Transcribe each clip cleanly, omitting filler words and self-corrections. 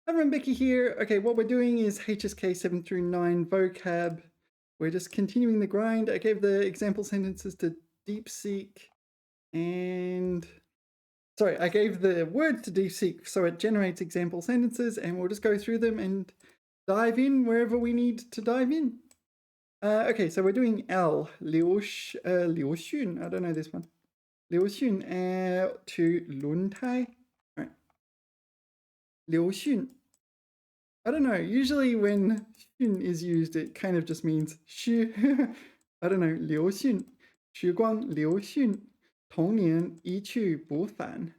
Everyone, Becky here. Okay, what we're doing is HSK 7 through 9 vocab. We're just continuing the grind. I gave the example sentences to DeepSeek and... Sorry, I gave the words to DeepSeek so it generates example sentences, and we'll just go through them and dive in wherever we need to dive in. Okay, so we're doing L, Liu Xun. I don't know this one. Liu Xun to Lun Tai. All right. Liu Xun. I don't know. Usually when xun is used, it kind of just means shi. I don't know. 流训，时光流训，童年一去不返.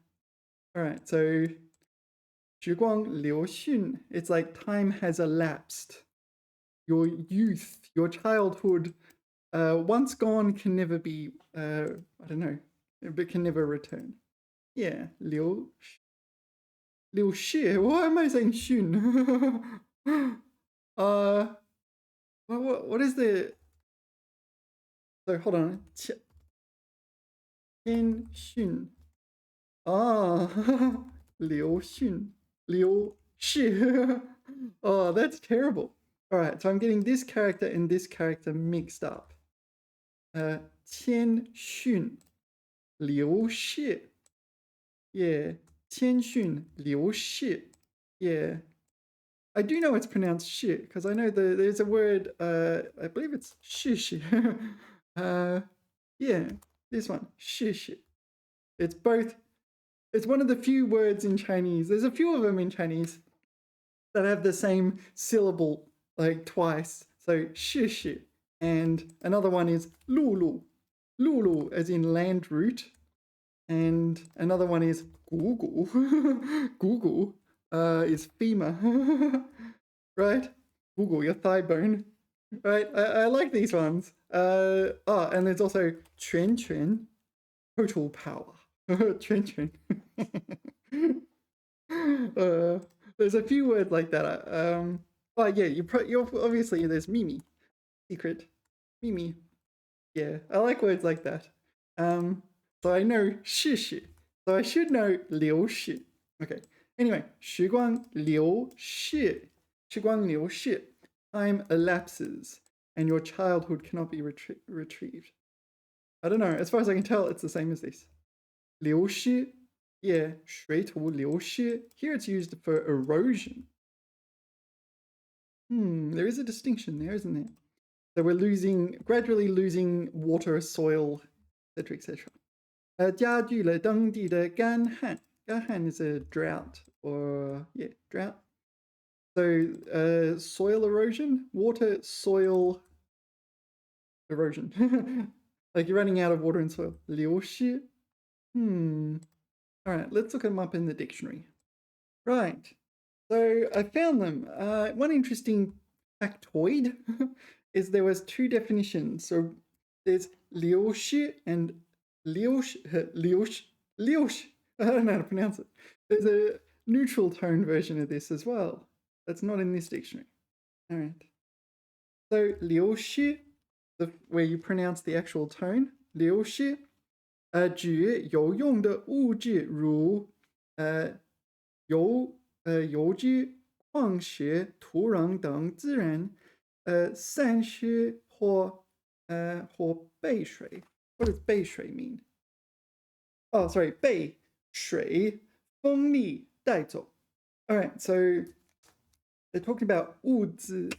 All right. So 时光流训. It's like time has elapsed. Your youth, your childhood, once gone can never be. I don't know, but can never return. Yeah. 流血. Why am I saying xun? What is the... So hold on. Qian xun. Ah, liu xun. Liu shi. Oh, that's terrible. All right, so I'm getting this character and this character mixed up. Qian xun. Liu shi. Yeah. Qian xun. Liu shi. Yeah. I do know it's pronounced shit because I know there's a word, I believe it's shishi. Yeah, this one, shishi. It's both, it's one of the few words in Chinese. There's a few of them in Chinese that have the same syllable like twice. So shishi. And another one is lulu. Lulu as in land root. And another one is gugu. Gugu. Is femur, right? Google your thigh bone, right? I like these ones. And there's also Quan, total power. Quan. There's a few words like that. Oh yeah, you're obviously there's Mimi, secret, Mimi. Yeah, I like words like that. So I know Shishi, so I should know Liu Shi. Okay. Anyway, 时光流逝, 时光流逝, time elapses, and your childhood cannot be retrieved. I don't know, as far as I can tell, it's the same as this. 流逝, yeah, 水土流逝. Here it's used for erosion. There is a distinction there, isn't there? So we're gradually losing water, soil, etc., etc. 加剧了当地的干旱. Gahan is a drought, or yeah, drought. So soil erosion, water, soil erosion. Like you're running out of water and soil. 流失. All right, let's look them up in the dictionary. Right, so I found them. One interesting factoid is there was two definitions. So there's 流失 and 流失. I don't know how to pronounce it. There's a neutral tone version of this as well. That's not in this dictionary. All right. So 流失, where you pronounce the actual tone, 流失, 指有用的物质如油脂、矿石、土壤等自然散失或被水. What does 被水 mean? Oh, sorry, 被水风力带走. All right, so they're talking about 物质,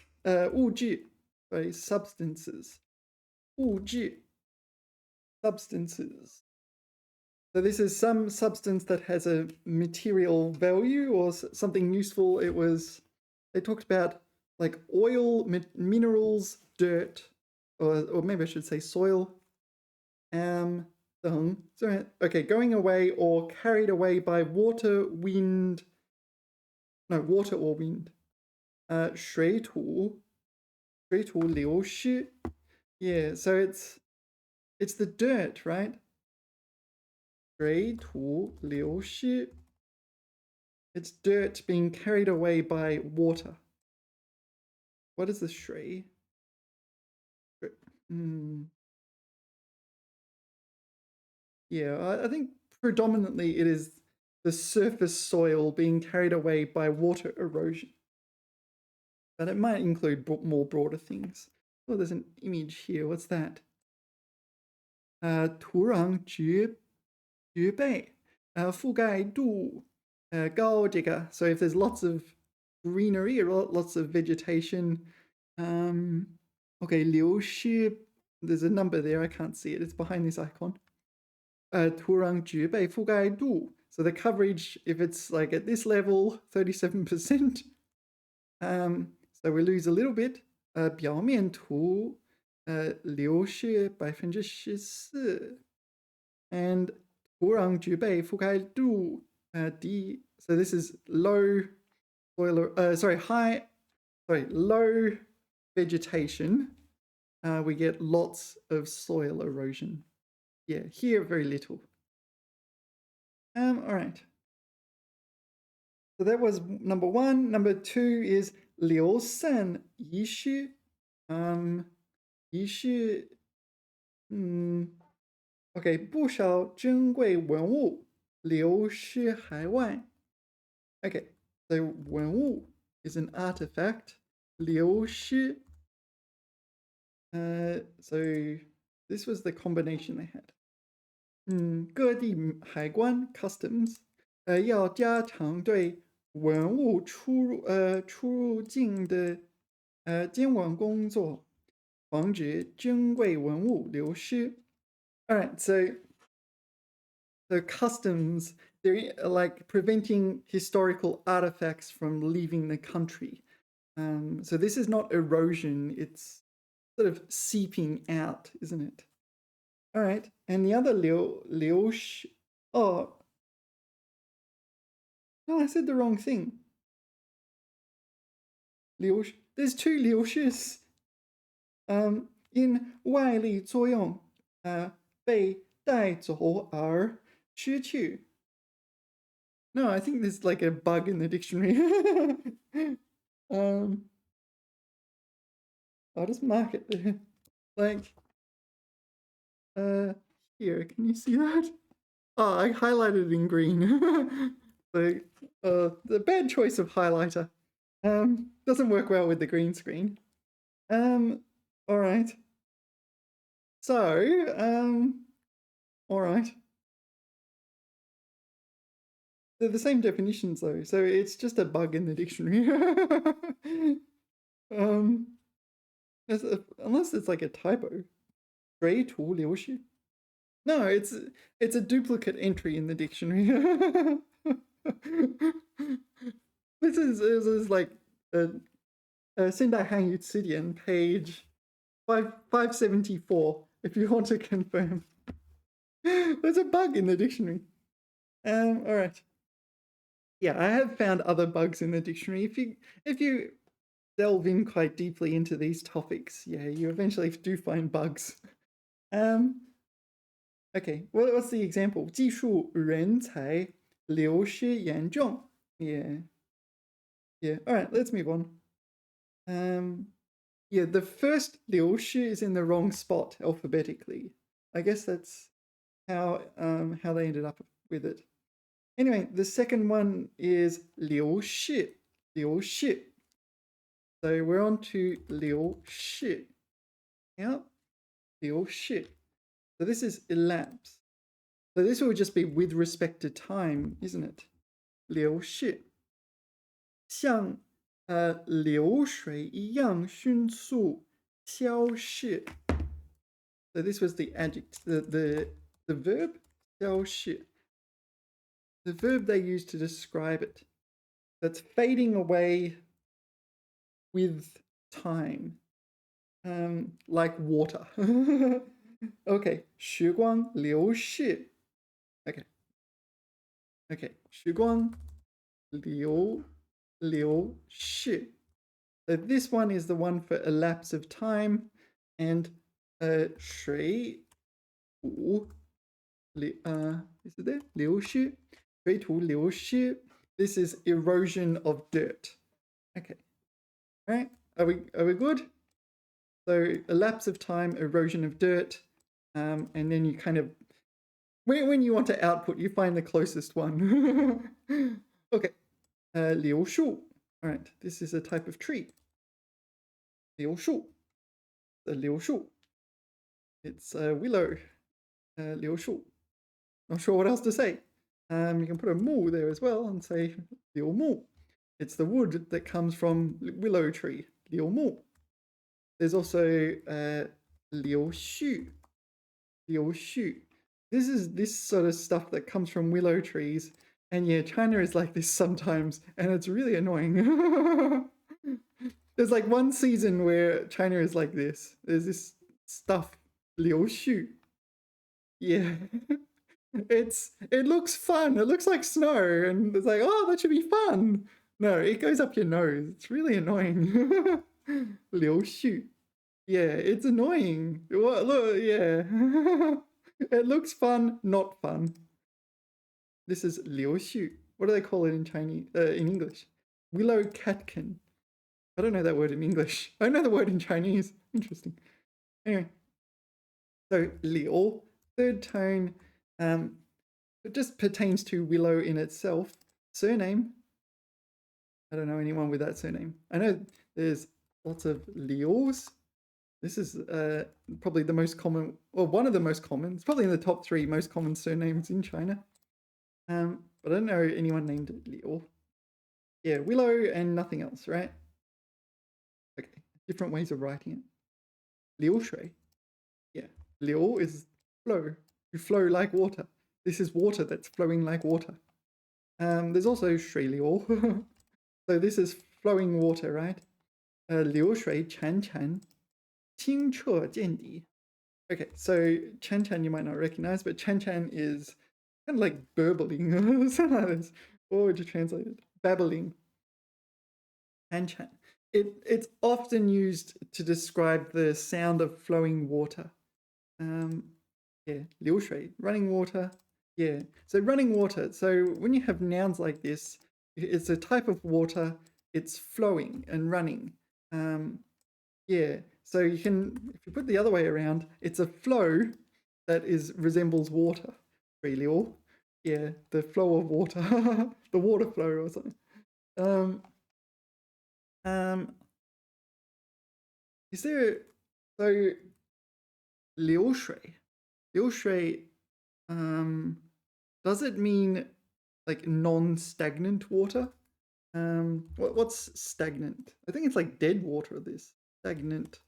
sorry, substances. 物质, substances. So this is some substance that has a material value or something useful. They talked about like oil, minerals, dirt, or maybe I should say soil. Okay, going away or carried away by water, wind. No, water or wind. 水土流失. Yeah, so it's the dirt, right? 水土流失. It's dirt being carried away by water. What is the shui? Yeah, I think predominantly it is the surface soil being carried away by water erosion. But it might include more broader things. Oh, there's an image here. What's that? 土壤植被覆盖度高这个. So if there's lots of greenery or lots of vegetation, okay, 流失, there's a number there, I can't see it, it's behind this icon. 土壤植被覆盖度, so the coverage, if it's like at this level, 37%, so we lose a little bit. 表面图流失14%, and 土壤植被覆盖度低, so this is low soil, low vegetation. We get lots of soil erosion. Yeah, here very little. All right. So that was number 1. Number 2 is 流散遗失. 遗失, okay, 不少珍贵文物流失海外. Okay, so 文物 is an artifact. 流失. So this was the combination they had. 各地海关 customs 要加强对文物出入境的监管工作，防止珍贵文物流失. All right, so customs, they're like preventing historical artifacts from leaving the country. So this is not erosion, it's sort of seeping out, isn't it? All right, and the other 流失, oh, no, I said the wrong thing. 流失, there's 2 流失. In 外力作用被带走而失去. No, I think there's like a bug in the dictionary. I'll just mark it there. Like, here, can you see that? Oh, I highlighted it in green. So, the bad choice of highlighter. Doesn't work well with the green screen. All right. So, all right. They're the same definitions though, so it's just a bug in the dictionary. Unless it's like a typo. 水土流失. No, it's a duplicate entry in the dictionary. This is like Sendai Hangyu Tsidian, page 574, if you want to confirm. There's a bug in the dictionary. All right. Yeah, I have found other bugs in the dictionary. If you delve in quite deeply into these topics, yeah, you eventually do find bugs. Okay, what's the example? 技术人才流失严重. Yeah. All right, let's move on. Yeah, the first 流失 is in the wrong spot alphabetically. I guess that's how they ended up with it. Anyway, the second one is 流失. So we're on to 流失. Yeah, 流失. So this is elapse. So this will just be with respect to time, isn't it? 流逝. 像流水一样迅速消逝. So this was the adjective, the verb, 消逝. The verb they use to describe it. That's fading away with time, like water. Okay, 时光流逝. Okay, 时光流逝. So this one is the one for elapse of time, and 水土 is it there? 流失. 水土流失. This is erosion of dirt. Okay. All right. Are we good? So elapse of time, erosion of dirt, and then you kind of when you want to output, you find the closest one. Okay, 柳树. All right, this is a type of tree. 柳树, the 柳树. It's a willow. 柳树. Not sure what else to say. You can put a mu there as well and say 柳木. It's the wood that comes from willow tree. 柳木. There's also 柳絮. 柳絮. This is this sort of stuff that comes from willow trees. And yeah, China is like this sometimes, and it's really annoying. There's like one season where China is like this. There's this stuff, 柳絮. Yeah. It looks fun. It looks like snow, and it's like, oh, that should be fun. No, it goes up your nose. It's really annoying. 柳絮. Yeah, it's annoying. Well, look, yeah. It looks fun, not fun. This is 柳絮. What do they call it in Chinese? In English? Willow catkin. I don't know that word in English. I know the word in Chinese. Interesting. Anyway, so 柳, third tone. It just pertains to willow in itself. Surname. I don't know anyone with that surname. I know there's lots of Lius. This is probably the most common, or one of the most common. It's probably in the top 3 most common surnames in China. But I don't know anyone named Liu. Yeah, willow and nothing else, right? Okay, different ways of writing it. Liu shui. Yeah, Liu is flow. You flow like water. This is water that's flowing like water. There's also shui liu. So this is flowing water, right? Liu shui chan chan. 清澈见底. Okay, so chan chan you might not recognize, but chan chan is kind of like burbling. Something like this. What would you translate it? Babbling. Chan chan. It's often used to describe the sound of flowing water. Yeah, 流水, running water. Yeah, so running water. So when you have nouns like this, it's a type of water. It's flowing and running. Yeah, so you can, if you put the other way around, it's a flow that resembles water. 水流. Yeah, the flow of water, the water flow or something. Is there, so 流水, 流水, does it mean like non-stagnant water? What's stagnant? I think it's like dead water, this. Stagnant.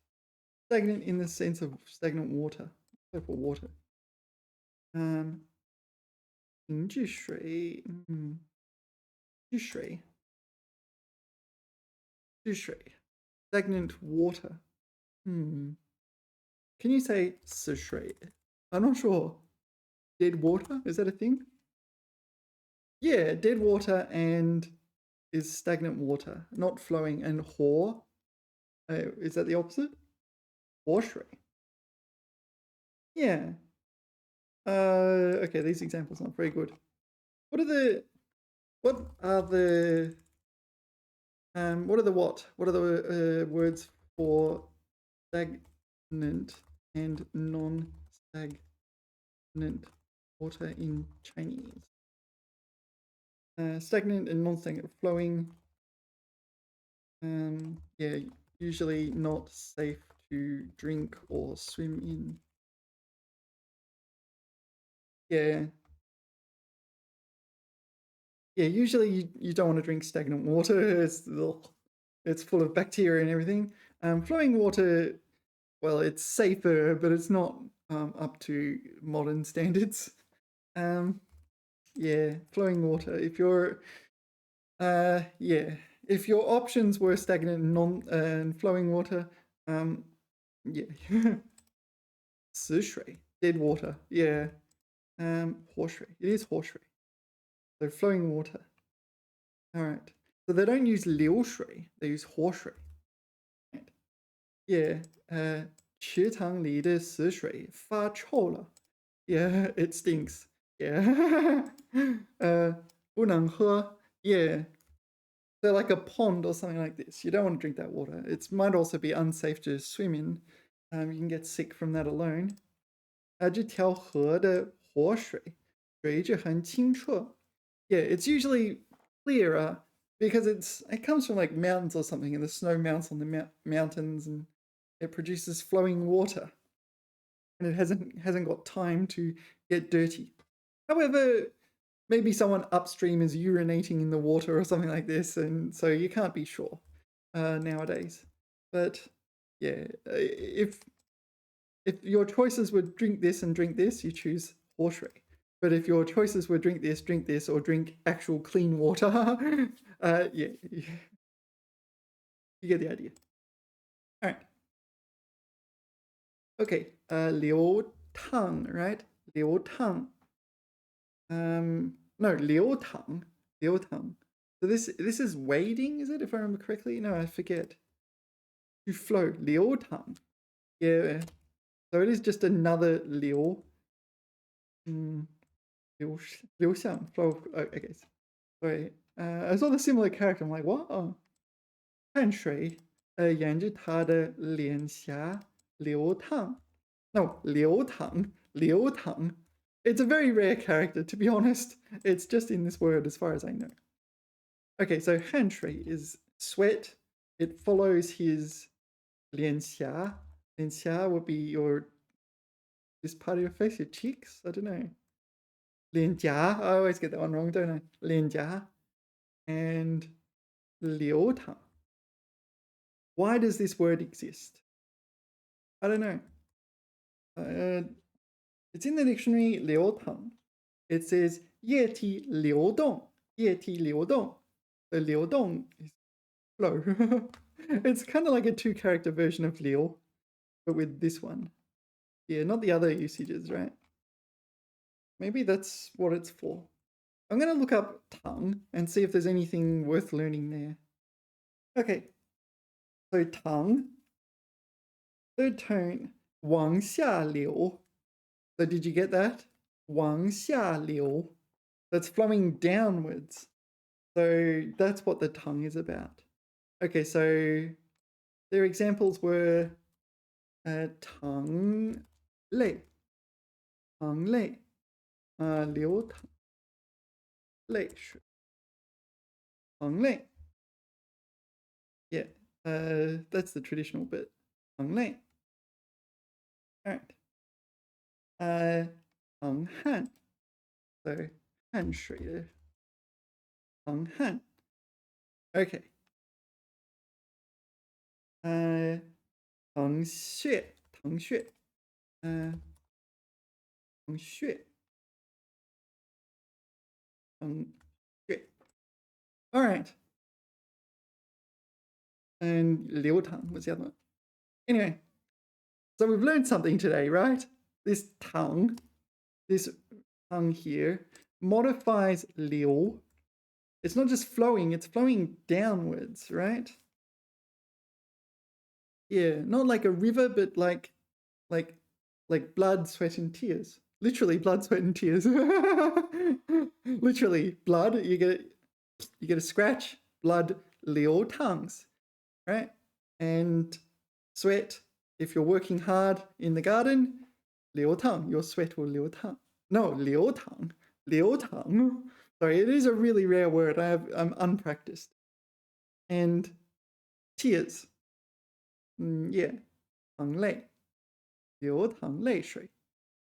Stagnant in the sense of stagnant water. Type of water. 停滞水, 滞水. 滞水. Stagnant water. Can you say 死水? I'm not sure. Dead water? Is that a thing? Yeah, dead water and is stagnant water, not flowing. And 活, is that the opposite? 活水. Yeah. Okay, these examples aren't very good. What are the words for stagnant and non-stagnant water in Chinese? Stagnant and non-stagnant, flowing. Yeah, usually not safe to drink or swim in. Yeah. Yeah, usually you don't want to drink stagnant water. It's full of bacteria and everything. Flowing water, well, it's safer, but it's not up to modern standards. Yeah, flowing water. If your options were stagnant and flowing water, yeah. 死水, dead water. Yeah. 活水. It is 活水. So flowing water. All right. So they don't use 流水, they use 活水. Right. Yeah. 池塘里的死水发臭了. Yeah, it stinks. Yeah. 不能喝. Yeah. So like a pond or something like this. You don't want to drink that water. It might also be unsafe to swim in. You can get sick from that alone. 这条河的活水，水质很清澈. Yeah, it's usually clearer because it comes from like mountains or something, and the snow melts on the mountains, and it produces flowing water, and it hasn't got time to get dirty. However, maybe someone upstream is urinating in the water or something like this, and so you can't be sure nowadays. But yeah, if your choices were drink this and drink this, you choose horse shui. But if your choices were drink this, or drink actual clean water, yeah, you get the idea. All right. Okay, liu tang, right? Liu tang. No, liu tang. Liu tang. So this is wading, is it? If I remember correctly? No, I forget. To flow, liu tang. Yeah. So it is just another liu. Liu xiang flow. Okay. Sorry. I saw the similar character. I'm like, what? Oh. 汗水沿着他的脸颊流淌. No, 流淌. It's a very rare character, to be honest. It's just in this word as far as I know. Okay, so 汗水 is sweat. It follows his 脸颊. 脸颊 would be this part of your face, your cheeks? I don't know. 脸颊. I always get that one wrong, don't I? 脸颊. And 流淌. Why does this word exist? I don't know. It's in the dictionary 流淌. It says 液体流动. 液体流动. The 流动is flow. It's kind of like a 2-character version of 流, but with this one. Yeah, not the other usages, right? Maybe that's what it's for. I'm going to look up tang and see if there's anything worth learning there. Okay. So tang, third tone, 往下流. So did you get that? 往下流. That's flowing downwards. So that's what the tongue is about. Okay, so their examples were 淌泪, 淌泪, 流淌泪水, 淌泪. Yeah, that's the traditional bit. 淌泪. All right. 淌汗. So 汗水的淌汗. Okay. 淌血. 淌血. 淌血. 淌血. All right. And 流淌was the other one. Anyway, so we've learned something today, right? This tongue here modifies 流. It's not just flowing, it's flowing downwards, right? Yeah, not like a river, but like blood, sweat, and tears. Literally blood, sweat, and tears. Literally blood. You get a scratch. Blood, 流淌, right? And sweat. If you're working hard in the garden, 流淌. Your sweat will 流淌. No, 流淌. 流淌. Sorry, it is a really rare word. I'm unpracticed. And tears. Yeah. 淌泪. 流淌泪水.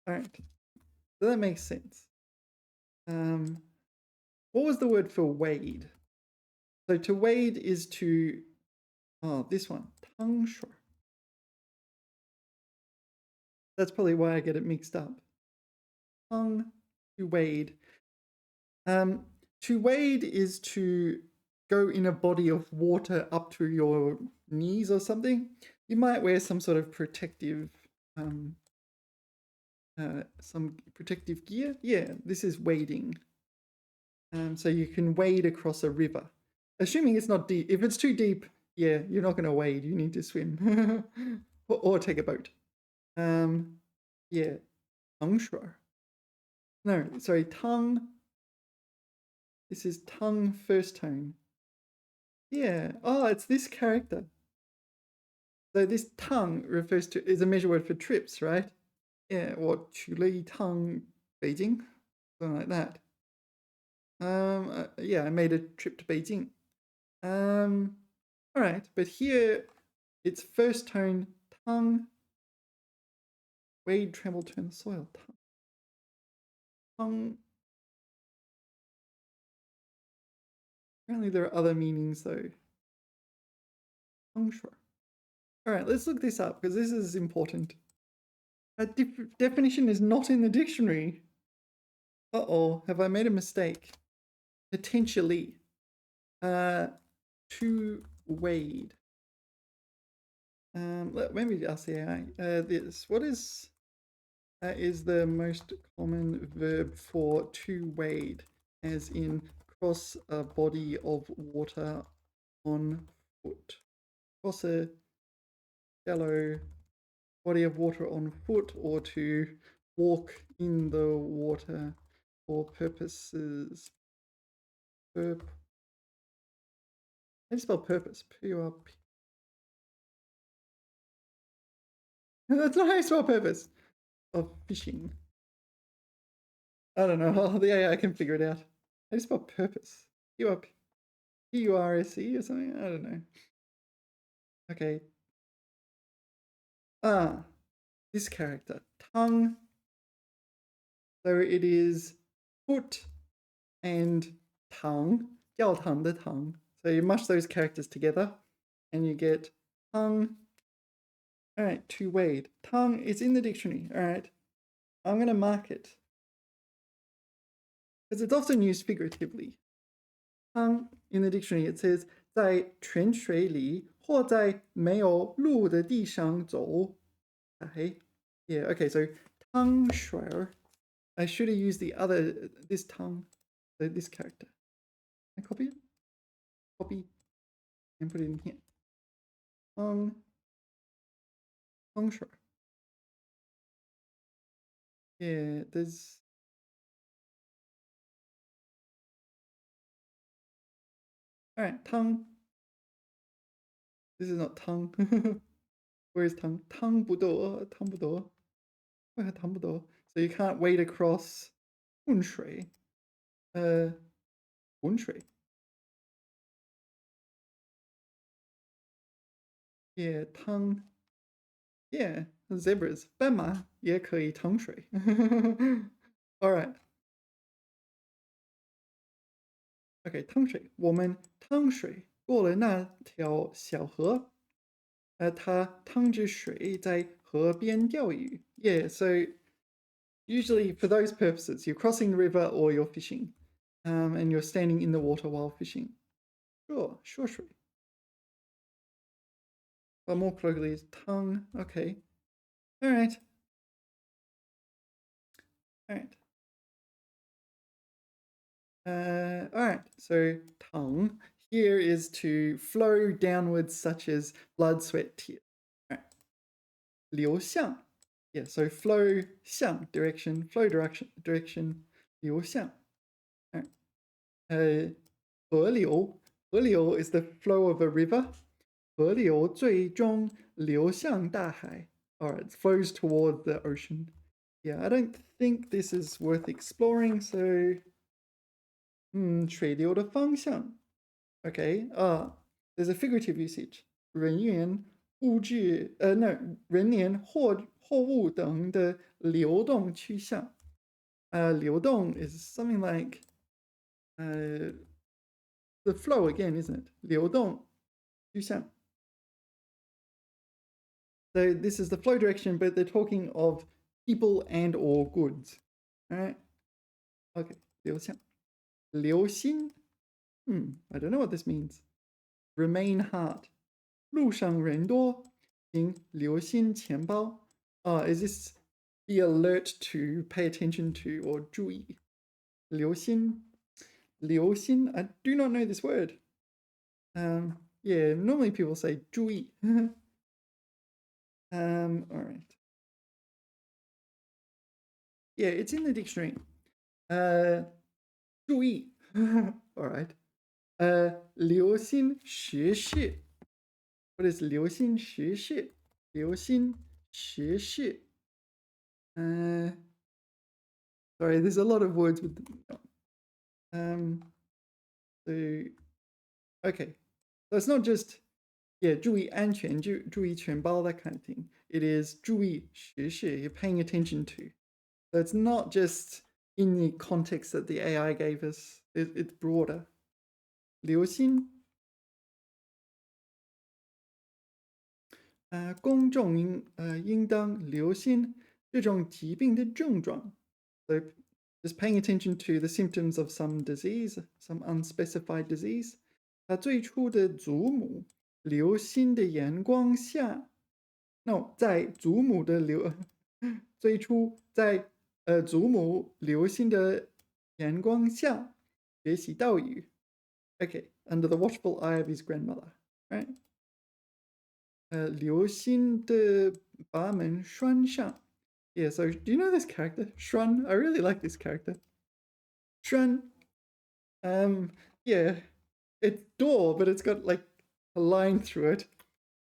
All right. So that makes sense. What was the word for wade? So to wade is to, this one, 汤水. That's probably why I get it mixed up. To wade. To wade is to go in a body of water up to your knees or something. You might wear some sort of protective, some protective gear. Yeah, this is wading. So you can wade across a river. Assuming it's not deep. If it's too deep, yeah, you're not going to wade. You need to swim or take a boat. Yeah, 汤水. No, sorry, 汤. This is tongue first tone. Yeah. Oh, it's this character. So this tongue refers to is a measure word for trips, right? Yeah. Or 去了一趟 Beijing, something like that. Yeah, I made a trip to Beijing. All right, but here it's first tone tongue. Wade, tremble, turn the soil. Tongue. Apparently there are other meanings though. Tongue sure. All right, let's look this up because this is important. A definition is not in the dictionary. Uh-oh, have I made a mistake? Potentially. To wade. Maybe ask the AI. This. What is the most common verb for to wade, as in cross a body of water on foot? Cross a shallow body of water on foot, or to walk in the water for purposes. How do you spell purpose? P-U-R-P. That's not how you spell purpose. Of fishing. I don't know. The AI can figure it out. How do you spell purpose? P-U-R-S-E or something? I don't know. Okay. This character. Tongue. So it is foot and tongue. 教堂的堂. So you mush those characters together and you get tongue. All right, to wade. Tongue is in the dictionary. All right. I'm going to mark it because it's often used figuratively. Tongue in the dictionary, it says 在泉水里或在没有路的地上走。Okay. Yeah, okay, so tongue shuer. I should have used this tongue, so this character. Can I copy it? Copy and put it in here. Tongue shuer. Yeah, there's. All right, tongue. This is not tongue. Where is tongue? Tongue 不多, tongue 不多. Where tongue 不多? So you can't wade across 浑水. 浑水. Yeah, tongue. Yeah, zebras. 斑马也可以趟水. All right. Okay, 趟水。我们趟水过了那条小河。他趟着水在河边钓鱼. Yeah, so usually for those purposes, you're crossing the river or you're fishing, and you're standing in the water while fishing. Sure, 水. But more colloquially is tongue. Okay. All right. All right. So tongue here is to flow downwards, such as blood, sweat, tears. All right. 流向. Yeah, so flow 向 direction, flow direction, 流向. All right. 河流 is the flow of a river. 河流最终流向大海. All right, it flows toward the ocean. Yeah, I don't think this is worth exploring, so 水流的方向. Okay, there's a figurative usage. 人员物质人员货物等的流动趋向. 流动 is something like the flow again, isn't it? 流动趋向. So this is the flow direction, but they're talking of people and or goods. All right. Okay. 流向. 流心. I don't know what this means. Remain hard. 路上人多，请留心钱包. Is this be alert to, pay attention to, or 注意? 留心. 留心. I do not know this word. Yeah, normally people say 注意. All right. Yeah, it's in the dictionary. 注意. All right. 留心学习. What is 留心学习? 留心学习. Sorry, there's a lot of words with so okay. So it's not just yeah, 注意安全, 注意全包, that kind of thing. It is 注意时事, you're paying attention to. So it's not just in the context that the AI gave us, it's broader. 流行公众应当留心这种疾病的症状. So just paying attention to the symptoms of some disease, some unspecified disease. 最初的祖母留心的眼光下 ，no， 在祖母的最初在祖母留心的眼光下学习道语。Okay, under the watchful eye of his grandmother, right? 留心的把门拴上。Yeah, so do you know this character? Shrun. I really like this character. Shrun. Yeah, it's door, but it's got like a line through it,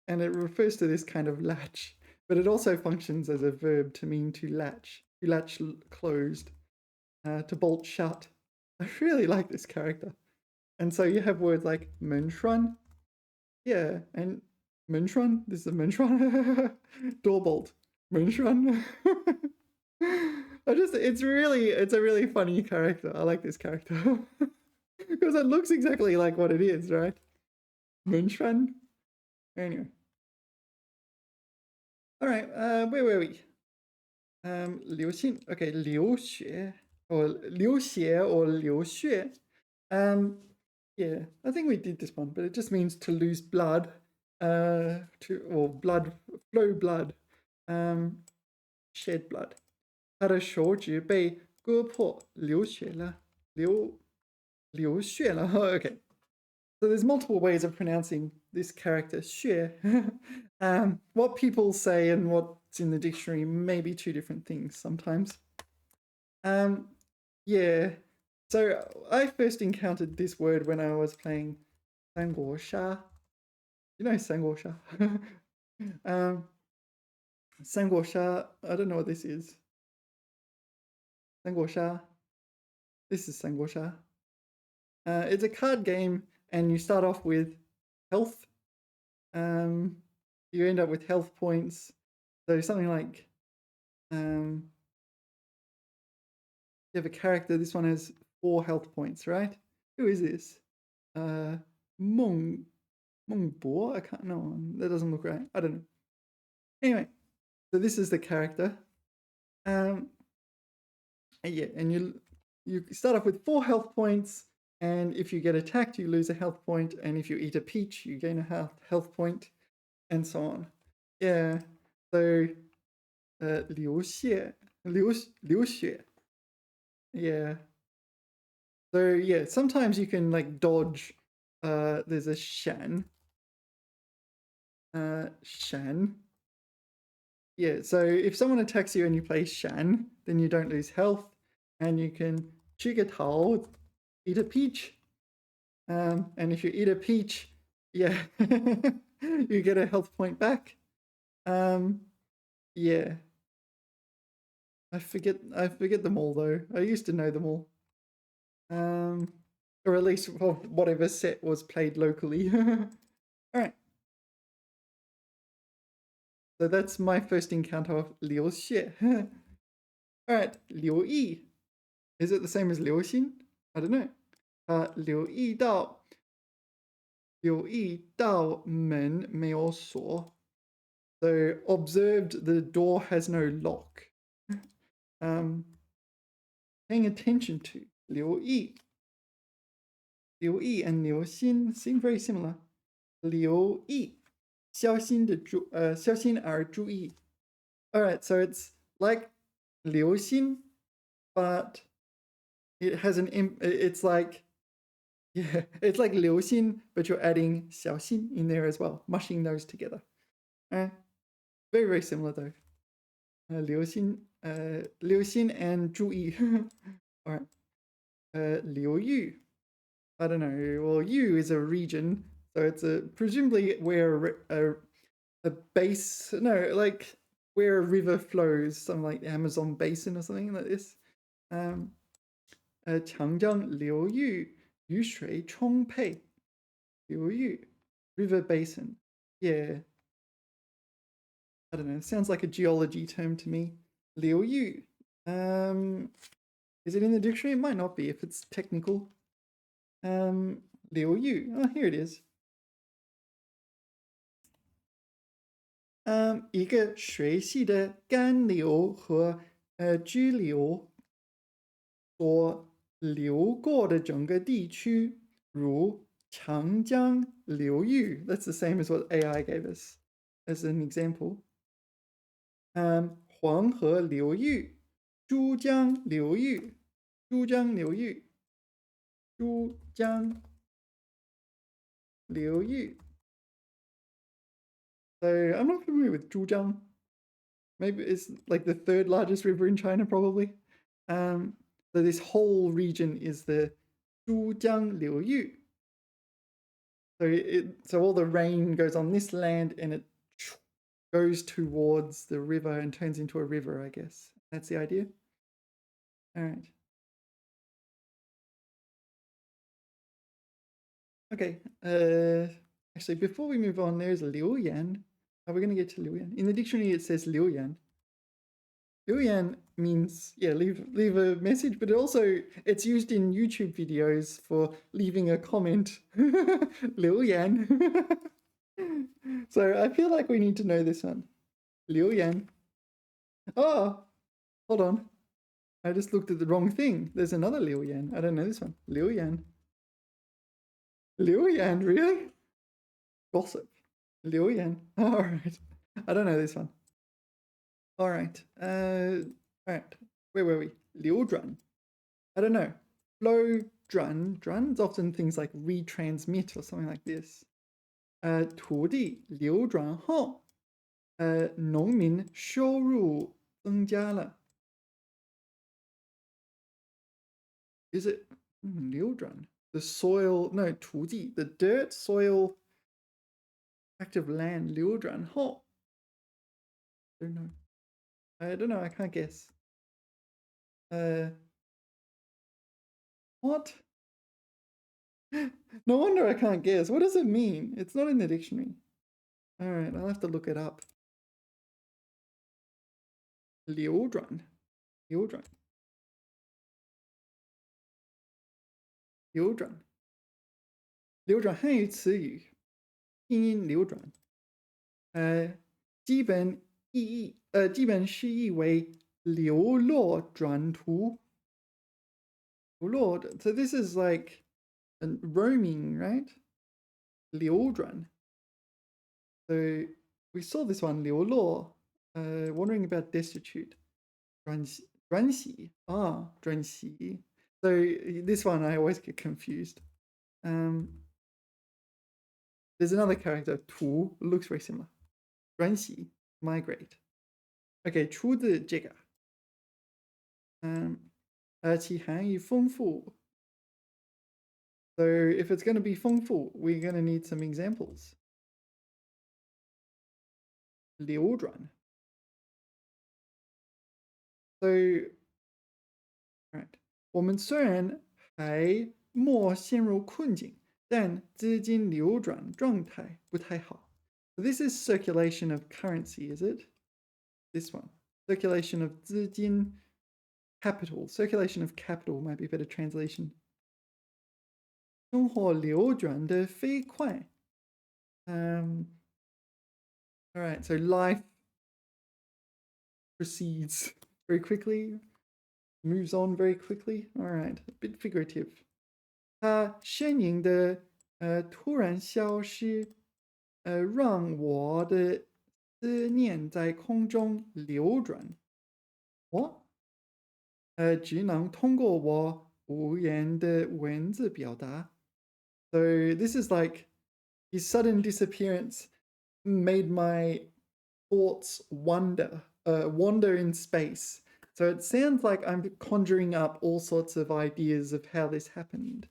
and it refers to this kind of latch, but it also functions as a verb to mean to latch closed, to bolt shut. I really like this character. And so you have words like 门栓, yeah, and 门栓, this is a 门栓, door bolt, 门栓. It's a really funny character. I like this character. Because it looks exactly like what it is, right? 门栓. Anyway. All right, where were we? 流行, okay, 流血 or 流血 or 流血. Yeah, I think we did this one, but it just means to lose blood, or flow blood, shed blood. 他的手指被割破，流血了，流血了。Okay, so there's multiple ways of pronouncing this character, 血. What people say and what's in the dictionary may be two different things sometimes. Yeah. So I first encountered this word when I was playing 三国杀. You know 三国杀? 三国杀, I don't know what this is. 三国杀. This is 三国杀. It's a card game, and you start off with health. You end up with health points. So something like, you have a character. This one has 4 health points, right? Who is this? Meng Bo? I can't know. That doesn't look right. I don't know. Anyway, so this is the character. Yeah, and you start off with 4 health points, and if you get attacked, you lose a health point, and if you eat a peach, you gain a health point, and so on. Yeah. So 流血. Yeah. So yeah, sometimes you can like dodge. There's a Shan. Shan. Yeah, so if someone attacks you and you play Shan, then you don't lose health, and you can 吃个桃, eat a peach. And if you eat a peach, yeah, you get a health point back. Yeah. I forget them all though. I used to know them all. Or at least of whatever set was played locally. Alright. So that's my first encounter of 流血. Alright, 留意. Is it the same as 流心? I don't know. 留意到门没有锁. So observed the door has no lock. Paying attention to 留意and 留心 seem very similar. 留意小心而注意. Alright, so it's like 留心, but it has it's like, yeah, it's like 留心, but you're adding 小心 in there as well, mushing those together. Very, very similar though. 留心 and 注意. Alright. 流域. I don't know. Well, Yu is a region, so it's presumably where a base. No, like where a river flows, something like the Amazon basin or something like this. 长江流域雨水充沛。流域 river basin. Yeah. I don't know. Sounds like a geology term to me. 流域. Is it in the dictionary? It might not be if it's technical. 流域. Oh, here it is. 一个水系的干流和支流所流过的整个地区，如长江流域。That's the same as what AI gave us as an example. 黄河流域、珠江流域、珠江流域、珠江流域。So I'm not familiar with Zhujiang. Maybe it's like the third largest river in China, probably. So this whole region is the Zhujiang Liuyu. So all the rain goes on this land and it goes towards the river and turns into a river, I guess. That's the idea. All right. Okay. Actually, before we move on, there's Liu Yan. Are we going to get to Liu Yan? In the dictionary, it says Liu Yan. Liu Yan means, yeah, leave a message, but it's used in YouTube videos for leaving a comment. Liu Yan. So I feel like we need to know this one. Liu Yan. Oh, hold on. I just looked at the wrong thing. There's another Liu Yan. I don't know this one. Liu Yan. Liu Yan, really? Gossip. Liu Yan. All right. I don't know this one. All right. All right. Where were we? Liu Zhuan. I don't know. Flow Zhuan. Zhuan is often things like retransmit or something like this. 土地流转后，农民收入增加了。Is it 流转? The soil, no, 土地, the dirt, soil, active land, 流转后. I don't know. I don't know, I can't guess. What? No wonder I can't guess. What does it mean? It's not in the dictionary. All right, I'll have to look it up. 流转. 流转. 流转. 流转汉语词语，拼音流转。基本释义为流落转途。流落. So this is like roaming, right? 流转. So we saw this one, 流落, wondering about destitute. 转徙. Ah, 转徙. So this one I always get confused. There's another character, 图, looks very similar. 转徙, migrate. Okay, 出自这个. 其含义丰富. So if it's going to be 丰富, we're going to need some examples. 流转. So, right. 我们虽然还没陷入困境，但资金流转状态不太好. So this is circulation of currency, is it? This one. Circulation of 资金 capital. Circulation of capital might be a better translation. 生活流转得飞快. All right, so life proceeds very quickly, moves on very quickly. All right, a bit figurative. 它身影的突然消失，让我的思念在空中流转。我只能通过我无言的文字表达。So this is like his sudden disappearance made my thoughts wander in space. So it sounds like I'm conjuring up all sorts of ideas of how this happened.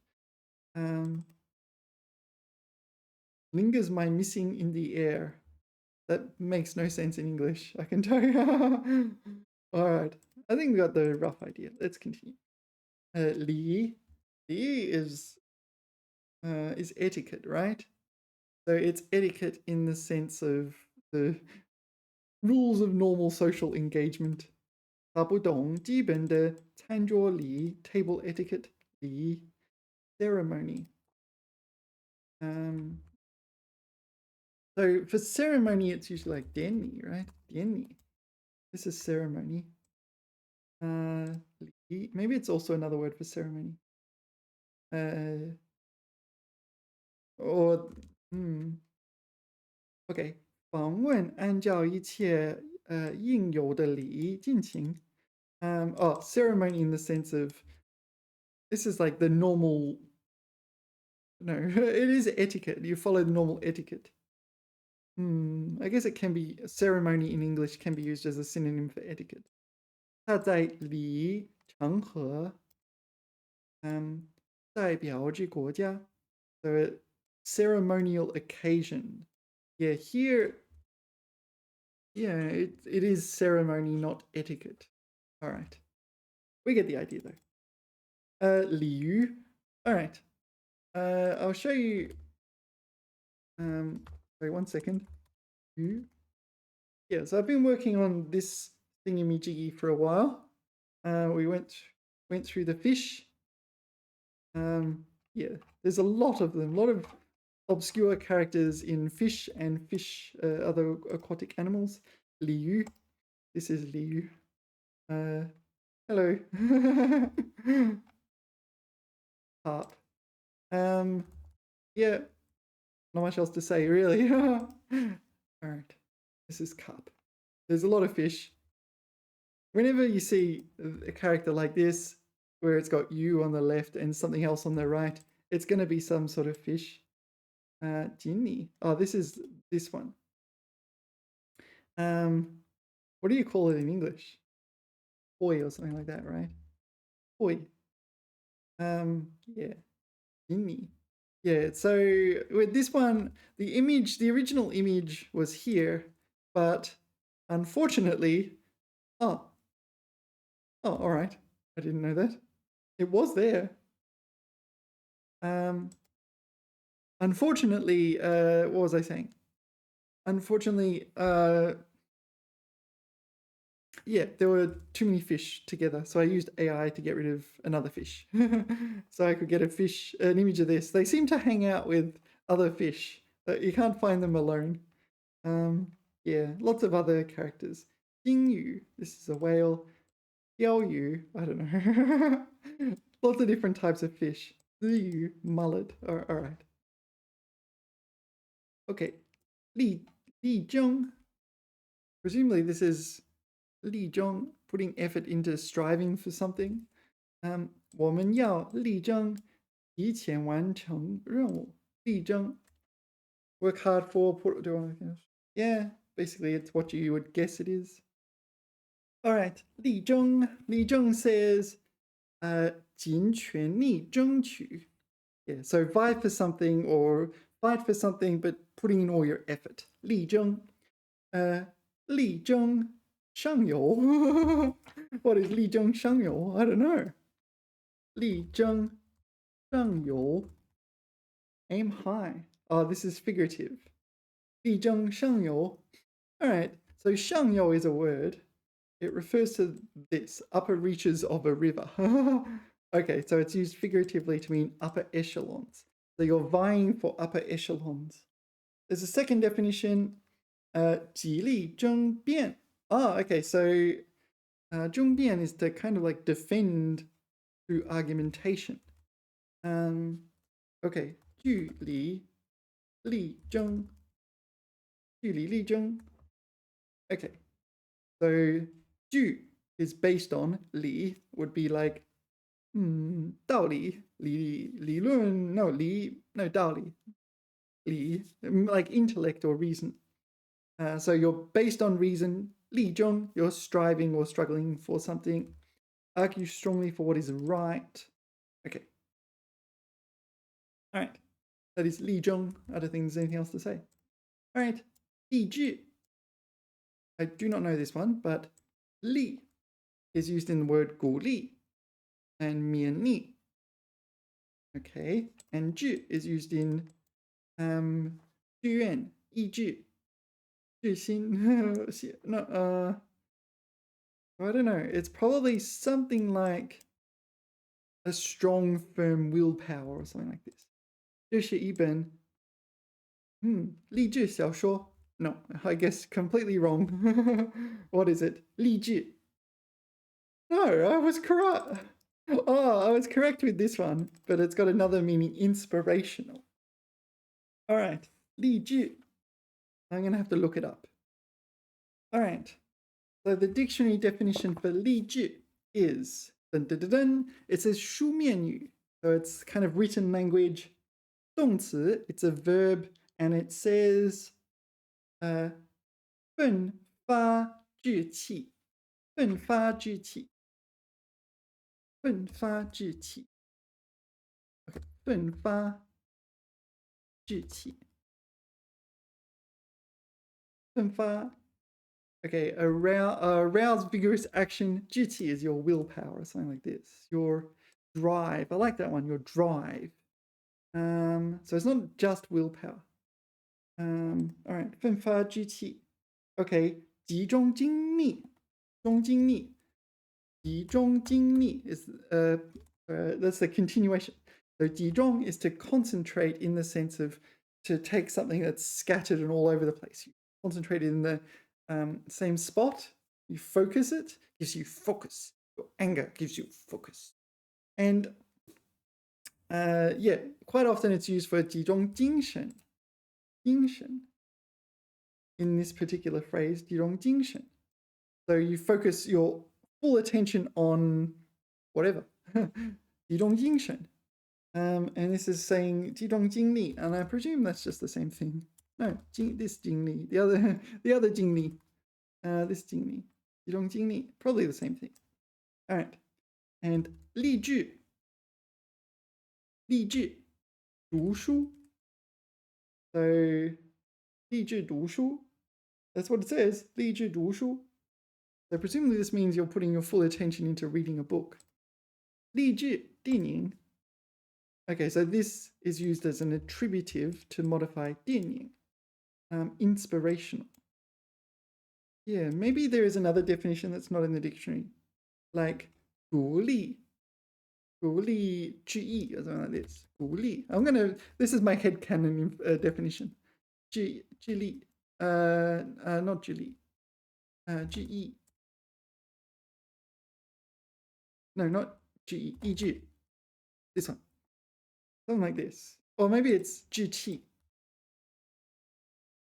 Lingers my missing in the air. That makes no sense in English, I can tell you. All right. I think we got the rough idea. Let's continue. Li is etiquette, right? So it's etiquette in the sense of the rules of normal social engagement. 他不懂基本的餐桌礼 table etiquette 礼 ceremony. So for ceremony, it's usually like 典礼, right? 典礼. This is ceremony. Maybe it's also another word for ceremony. Okay. 访问按照一切应有的礼仪进行. Ceremony in the sense of this is like the normal. No, it is etiquette. You follow the normal etiquette. I guess it can be ceremony in English can be used as a synonym for etiquette. 它在礼场合代表着国家 so ceremonial occasion. Yeah, here, yeah, it is ceremony, not etiquette. All right. We get the idea though. 礼仪. All right. I'll show you. Wait 1 second. Yeah, so I've been working on this thingamajiggy for a while. We went through the fish. Yeah, there's a lot of them, a lot of obscure characters in fish and other aquatic animals. Liu. This is Liu. Hello. Carp. Yeah, not much else to say really. All right, this is carp. There's a lot of fish. Whenever you see a character like this, where it's got you on the left and something else on the right, it's going to be some sort of fish. Jinni. Oh, this is this one. What do you call it in English? Koi or something like that, right? Koi. Yeah. Jinni. Yeah, so with this one, the original image was here, but unfortunately, oh, all right. I didn't know that. It was there. Unfortunately, what was I saying? Unfortunately, yeah, there were too many fish together, so I used AI to get rid of another fish. So I could get an image of this. They seem to hang out with other fish, but you can't find them alone. Yeah, lots of other characters. Jingyu, this is a whale. Yu, I don't know. Lots of different types of fish. Ziyu, mullet. All right. Okay, Li Zhong. Presumably this is Li Zhong putting effort into striving for something. 我们要力争提前完成任务. 力争. Work hard for. Do anything else? Yeah, basically it's what you would guess it is. All right, Li Zhong says, 尽全力争取. Yeah, so vie for something or fight for something, but putting in all your effort. 力争. 力争上游. What is 力争上游? I don't know. 力争上游. Aim high. Oh, this is figurative. 力争上游. All right, so 上游 is a word. It refers to this, upper reaches of a river. Okay, so it's used figuratively to mean upper echelons. So you're vying for upper echelons. There's a second definition, 极力争辩. Okay, so 争辩 is to kind of like defend through argumentation. Okay, 据理力争. 据理力争. Okay, so 据 is based on 理 would be like 道理 理论 no 道理 like intellect or reason. So you're based on reason. 力争 you're striving or struggling for something. Argue strongly for what is right. Okay. All right. That is 力争. I don't think there's anything else to say. All right. 励志. I do not know this one, but 励 is used in the word 鼓励 and 勉励. Okay, and 志 is used in 志愿, 意志, 志心. No, I don't know. It's probably something like a strong, firm willpower or something like this. 这是一本励志小说. No, I guess completely wrong. What is it? 励志. No, I was correct. Oh, I was correct with this one, but it's got another meaning, inspirational. All right, 励志. I'm going to have to look it up. All right, so the dictionary definition for 励志 is, dun, dun, dun, dun, it says 书面语. So it's kind of written language. 动词, it's a verb, and it says 奋发志气. 奋发志气. 奋发志气. Okay, 奋发志气. 奋发. Okay, arouse vigorous action. 志气 is your willpower, or something like this. Your drive. I like that one, your drive. So it's not just willpower. All right, 奋发志气. Okay, 集中精力. 中精力. 集中精力 is that's the continuation. So 集中 is to concentrate in the sense of to take something that's scattered and all over the place. You concentrate in the same spot. You focus it, gives you focus. Your anger gives you focus. And yeah, quite often it's used for 集中精神. 精神. In this particular phrase, 集中精神. So you focus your full attention on whatever. 集中精神. And this is saying 集中精力, and I presume that's just the same thing. No, this 精力, the other 精力, this 精力, 集中精力, probably the same thing. All right, and 励志, 励志, 读书. So 励志读书, that's what it says. 励志读书. So presumably this means you're putting your full attention into reading a book. 励志电影. Okay, so this is used as an attributive to modify 电影. Inspirational. Yeah, maybe there is another definition that's not in the dictionary. Like 鼓励. 鼓励之意 or something like this. 鼓励. This is my headcanon definition. 致力. Not 致力. 致意. No, not 致意. 意志. This one. Something like this. Or maybe it's 志气.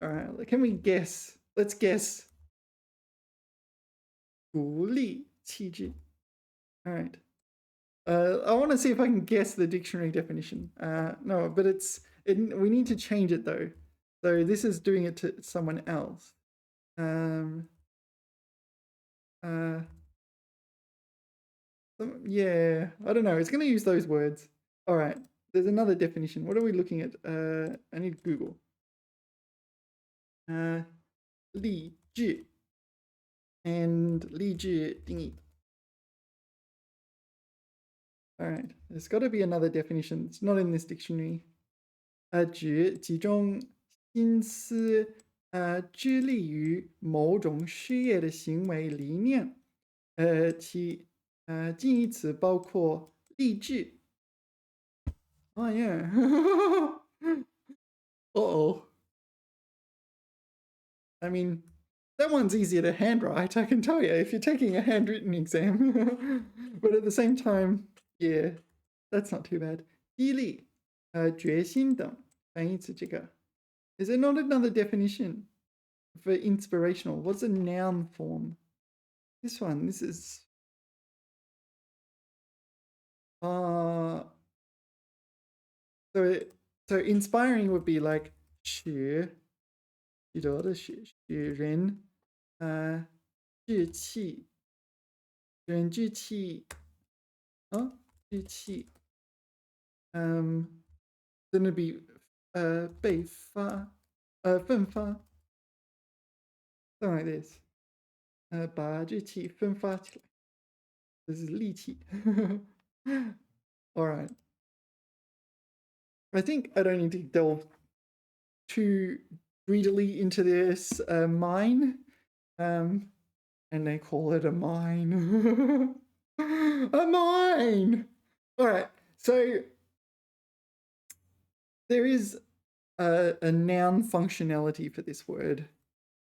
All right, can we guess? Let's guess. 鼓励气质. All right. I want to see if I can guess the dictionary definition. No, but we need to change it though. So this is doing it to someone else. Yeah, I don't know. It's going to use those words. All right. There's another definition. What are we looking at? I need Google. 励志 and 励志定义. All right, there's got to be another definition. It's not in this dictionary. 指集中心思致力于某种事业的行为理念。其近义词包括励志. Oh yeah. Uh-oh. I mean, that one's easier to handwrite, I can tell you, if you're taking a handwritten exam. But at the same time, yeah, that's not too bad. 激励, 决心等, 反义词这个. Is there not another definition for inspirational? What's a noun form? This one, this is... So inspiring would be like 使人志气 使人志气 志气 then it'd be 被发奋发 something like this 把志气奋发起来 This is 力气. All right. I think I don't need to delve too greedily into this mine. And they call it a mine. A mine! All right. So there is a noun functionality for this word.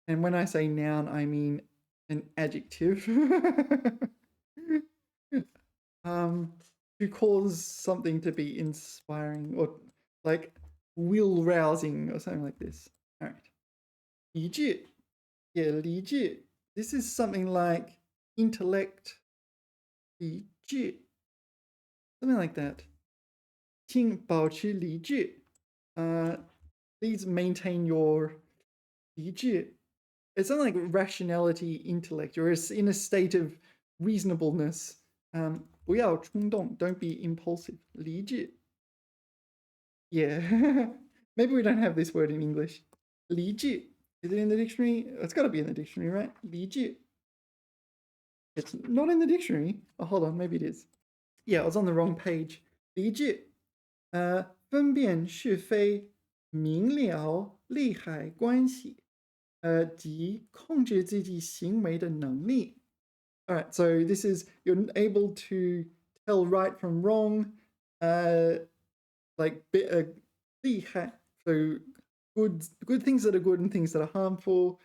And when I say noun, I mean an adjective. To cause something to be inspiring or like will rousing or something like this. All right. 理智. Yeah, 理智. This is something like intellect. 理智. Something like that. 请保持理智. Please maintain your 理智. It's something like rationality, intellect. You're in a state of reasonableness. 不要冲动. Don't be impulsive. 理智. Yeah. Maybe we don't have this word in English. 理智. Is it in the dictionary? It's got to be in the dictionary, right? 理智. It's not in the dictionary. Oh, hold on. Maybe it is. Yeah, I was on the wrong page. 理智. 分辨是非, 明了利害关系, 及控制自己行为的能力. All right, so this is you're able to tell right from wrong, like 利害, so good things that are good and things that are harmful,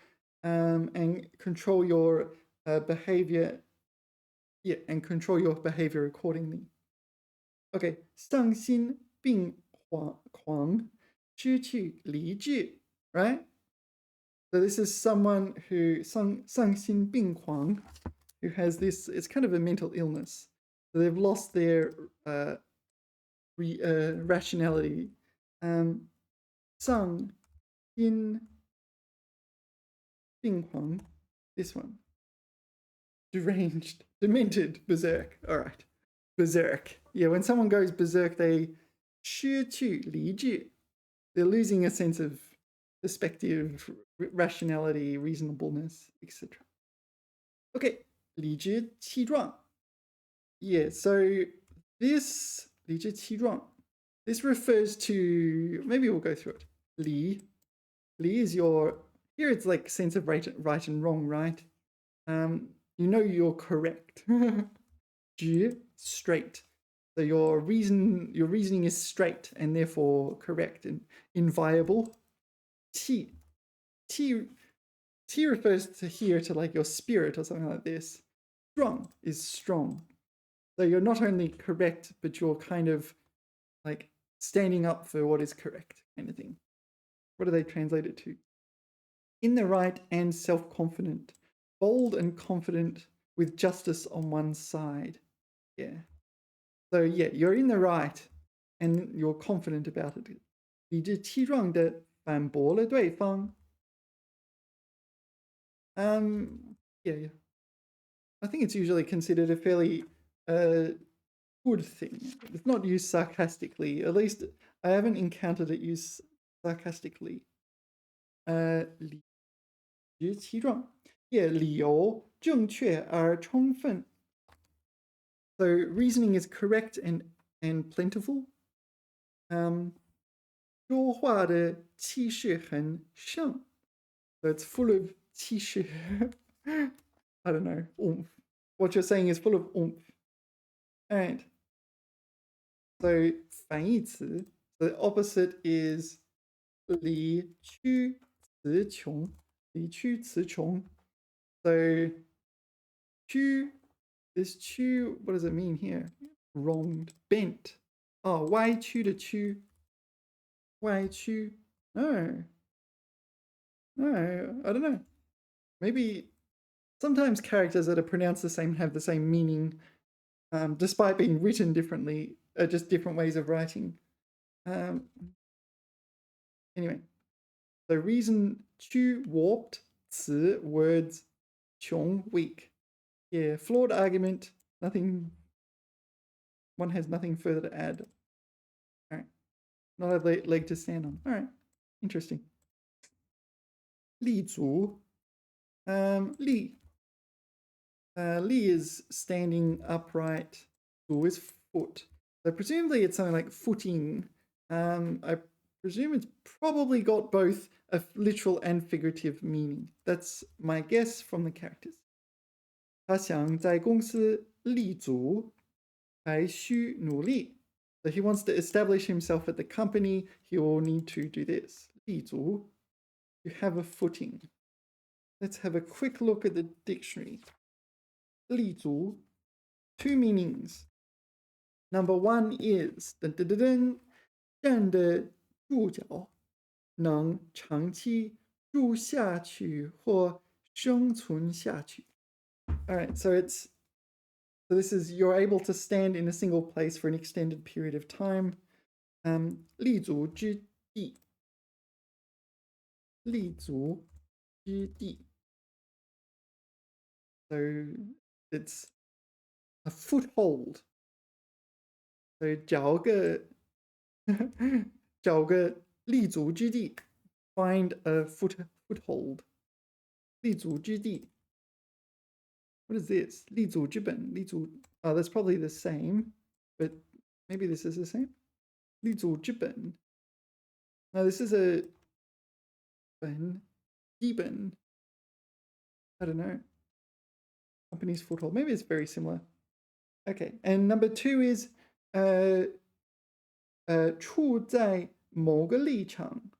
and control your behavior. Yeah, and control your behavior accordingly. Okay, 丧心病狂, 失去理智, right? So this is someone who 丧心病狂, who has this. It's kind of a mental illness. So they've lost their rationality. 丧心病狂, this one. Deranged, demented, berserk. All right, berserk. Yeah, when someone goes berserk, they 失去理智. They're losing a sense of perspective, rationality, reasonableness, etc. Okay, 理直气壮. Yeah, so this 理直气壮, this refers to, maybe we'll go through it. 理 is your, here it's like sense of right and wrong, right? You know you're correct. 直, straight. So your reasoning is straight and therefore correct and inviolable. 气 refers to here to like your spirit or something like this. Strong is strong. So you're not only correct, but you're kind of like standing up for what is correct kind of thing. What do they translate it to? In the right and self-confident. Bold and confident with justice on one side. Yeah. So yeah, you're in the right and you're confident about it. 理直气壮地反驳了对方. Yeah. I think it's usually considered a fairly good thing. It's not used sarcastically. At least I haven't encountered it used sarcastically. 理直气壮. Yeah, 理由正确而充分. So reasoning is correct and plentiful. 说话的气势很盛. So it's full of 气势. I don't know, oomph. What you're saying is full of oomph. And so 反义词, the opposite is 理屈词穷. 理屈词穷. So 屈, this 屈, what does it mean here? Wronged, bent. Oh, 歪曲的曲. 歪曲. No, I don't know. Maybe sometimes characters that are pronounced the same have the same meaning, despite being written differently, just different ways of writing. Anyway, the reason 曲 warped, 词 words, 穷 weak. Yeah, flawed argument, nothing, one has nothing further to add. All right, not a leg to stand on. All right, interesting. 立足, 立 Li is standing upright. Du is foot. So presumably it's something like footing. I presume it's probably got both a literal and figurative meaning. That's my guess from the characters. 他想在公司立足，还需努力。So he wants to establish himself at the company. He will need to do this. 立足, to have a footing. Let's have a quick look at the dictionary. 立足, two meanings. Number one is 站得住脚，能长期住下去或生存下去。All right, so this is you're able to stand in a single place for an extended period of time. 立足之地，立足之地。So it's a foothold. So 找个立足之地 ，find a foothold. 立足之地 What is this? 立足之本 Oh, that's probably the same, but maybe this is the same. 立足之本 No, this is a 基本 I don't know. Company's foothold. Maybe it's very similar. Okay, and number two is 处在某个立场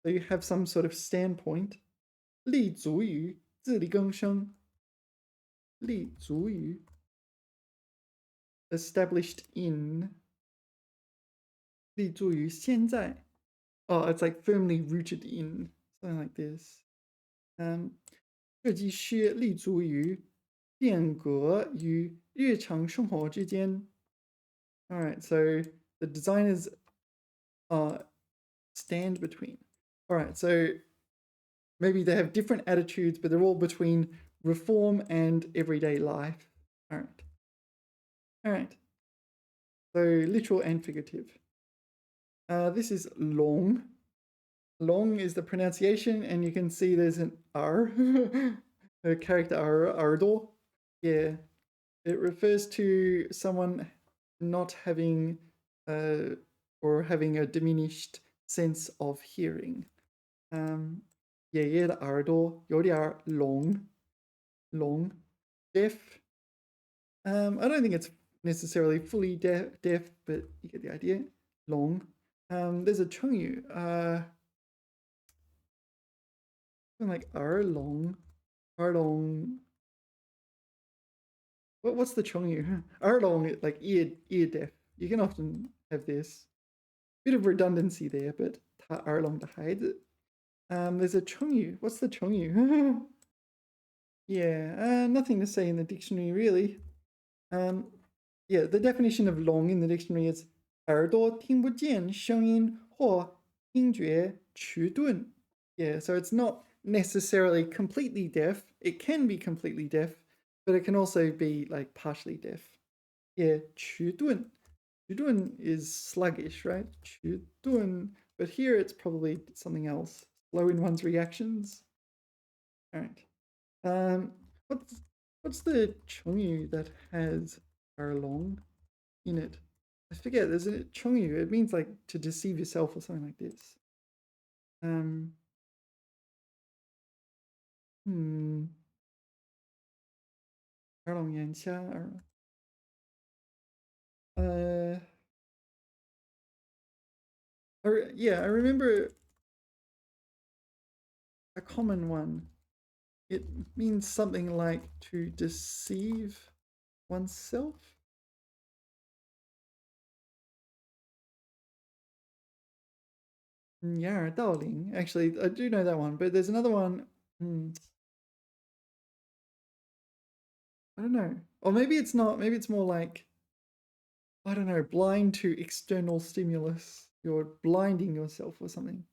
So you have some sort of standpoint. 立足于自力更生立足于 established in 立足于现在 Oh, it's like firmly rooted in something like this. 设计师立足于变革与日常生活之间 All right, so the designers stand between. All right, so maybe they have different attitudes, but they're all between reform and everyday life. All right. All right. So literal and figurative. This is long. Long is the pronunciation, and you can see there's an R, the character R, ardo. Yeah, it refers to someone not having or having a diminished sense of hearing. 爷爷的耳朵有点聋 deaf. I don't think it's necessarily fully deaf, but you get the idea. 聋 there's a 成语 something like 耳聋 what's the 成语 耳聋 like ear deaf. You can often have this bit of redundancy there, but 他耳聋的孩子 there's a 成语 what's the 成语 Yeah, nothing to say in the dictionary really. Yeah, the definition of 聋 in the dictionary is 耳朵听不见声音或听觉迟钝 Yeah, so it's not necessarily completely deaf. It can be completely deaf, but it can also be like partially deaf. Yeah, 迟钝 is sluggish, right? 迟钝 but here it's probably something else. Slow in one's reactions. All right. What's the 成语 that has 耳聋 in it? I forget. There's a 成语. It means like to deceive yourself or something like this. 耳聋眼瞎 yeah, I remember a common one. It means something like to deceive oneself. Yeah, Daoling. Actually, I do know that one, but there's another one. I don't know. Or maybe it's not. Maybe it's more like, I don't know, blind to external stimulus. You're blinding yourself or something.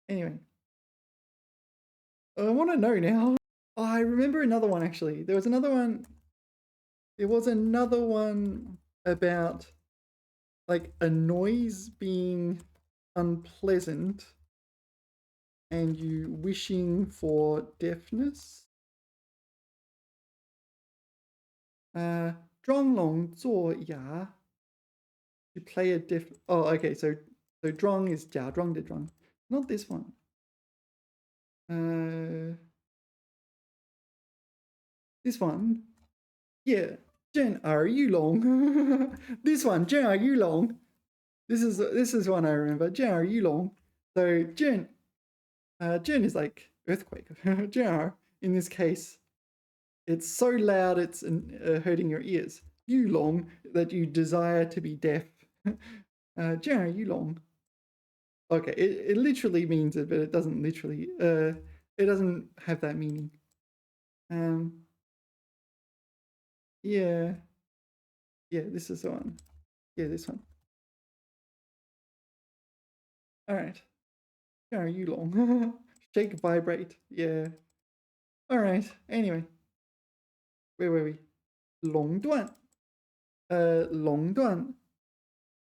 Anyway. I want to know now. Oh, I remember another one actually. There was another one. There was another one about like a noise being unpleasant and you wishing for deafness. 装聋作哑. To play a different. Oh, okay. So 装 is 假装的装. Not this one. This one. Yeah. 震耳欲聋. This one. 震耳欲聋. This is one I remember. 震耳欲聋. So 震 is like earthquake. 震耳 in this case, it's so loud it's hurting your ears. 欲聋 that you desire to be deaf. 震耳欲聋. Okay, it literally means it, but it doesn't literally. It doesn't have that meaning. Yeah. This is the one. Yeah, this one. All right. 震耳欲聋. Shake, vibrate. Yeah. All right. Anyway, where were we? 垄断. 垄断.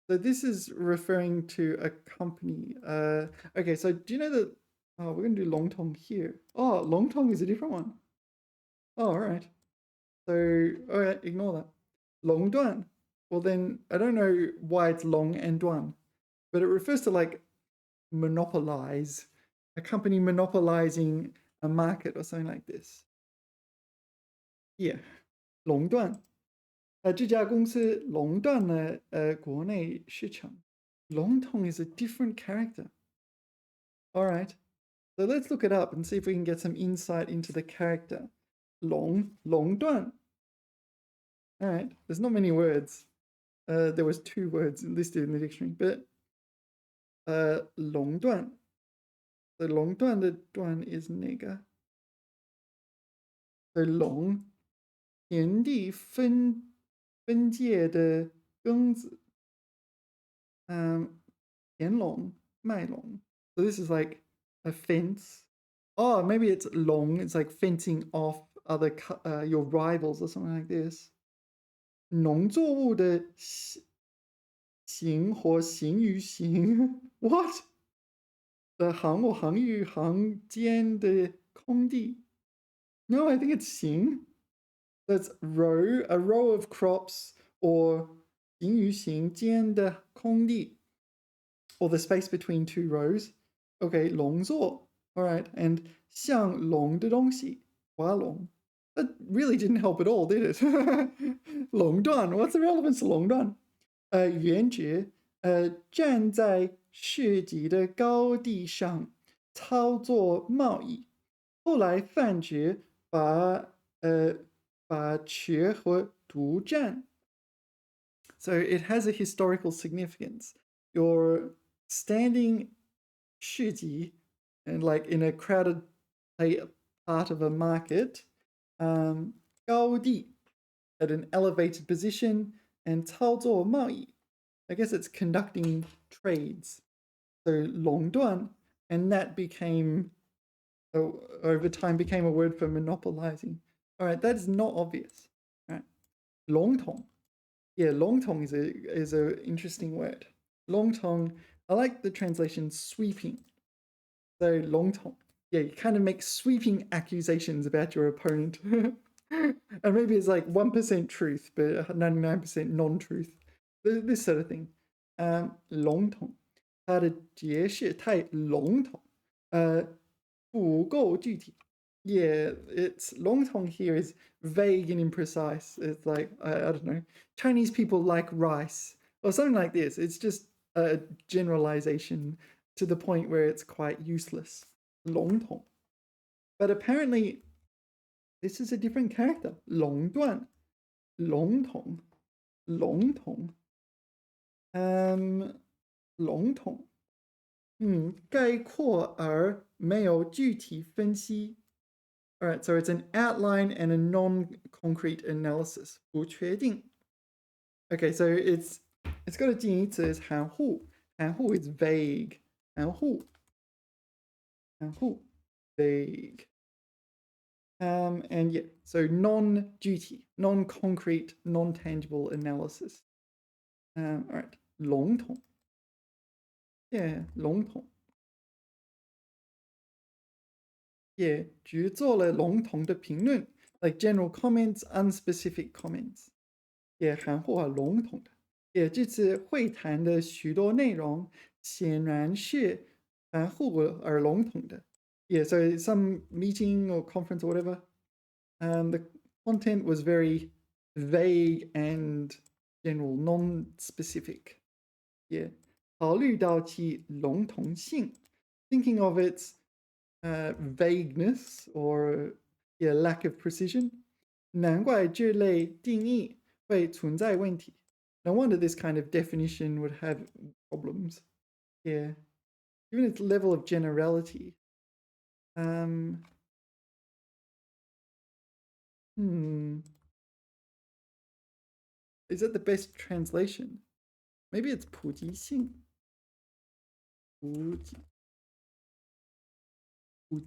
So this is referring to a company. Okay, so do you know that? Oh, we're going to do 龙头 here. Oh, 龙头 is a different one. Oh, all right. So, all right, ignore that. 垄断. Well, then I don't know why it's 龙 and 断, but it refers to like monopolize, a company monopolizing a market or something like this. Yeah, 垄断. 这家公司垄断了国内市场. 笼统 is a different character. All right. So let's look it up and see if we can get some insight into the character. 垄断. All right. There's not many words. There was 2 words listed in the dictionary, but 垄断. The 垄断 the 断 is 哪个? So 垄田地分界的庚子. 田垄卖垄. So this is like a fence. Oh, maybe it's 垄. It's like fencing off other your rivals or something like this. 农作物的行或行于行. What? 行或行于行间的空地. No, I think it's 行. That's row, a row of crops, or 行于行间的空地, or the space between 2 rows. Okay, 农作. All right, and 像龙的东西, 划龙. That really didn't help at all, did it? 垄断. What's the relevance to 垄断? 原觉站在市集的高地上操作贸易，后来犯觉把持和独占. So it has a historical significance. You're standing 市集, and like in a crowded part of a market, 高地 at an elevated position, and 操作贸易. I guess it's conducting trades. So 垄断, and that became, over time, became a word for monopolizing. All right, that is not obvious. All right, 笼统. Yeah, 笼统 is a interesting word. 笼统, I like the translation sweeping. So 笼统. Yeah, you kind of make sweeping accusations about your opponent. And maybe it's like 1% truth, but 99% non-truth. This sort of thing. 笼统. 它的解释太笼统. 不够具体. Yeah, it's 笼统 here is vague and imprecise. It's like, I don't know, Chinese people like rice or something like this. It's just a generalization to the point where it's quite useless. 笼统. But apparently, this is a different character. 垄断. 笼统. 笼统. 笼统. 概括而没有具体分析. All right, so it's an outline and a non-concrete analysis. 不确定. Okay, so it's got a 近义词 is 含糊. 含糊 is vague. 含糊. 含糊. Vague. And yeah, so non-duty, non-concrete, non-tangible analysis. All right, 笼统. Yeah, 笼统. Yeah, 只做了笼统的评论, like general comments, unspecific comments. 也含糊而笼统的。也这次会谈的许多内容显然是含糊而笼统的。Yeah, so some meeting or conference or whatever, the content was very vague and general, non-specific. Yeah. 考虑到其笼统性 thinking of its vagueness or yeah, lack of precision, 难怪这类定义会存在问题. No wonder this kind of definition would have problems. Yeah. Given its level of generality. Hmm. Is that the best translation? Maybe it's 普及性.普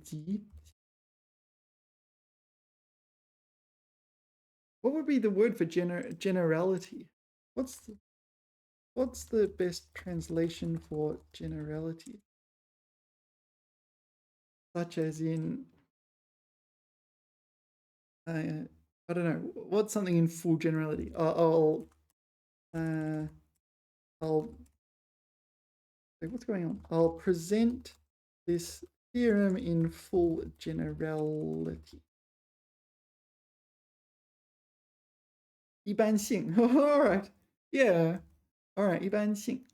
及. What would be the word for generality? What's the best translation for generality? Such as in, I don't know, what's something in full generality? What's going on? I'll present this theorem in full generality. 一般性. All right. Yeah. All right. 一般性.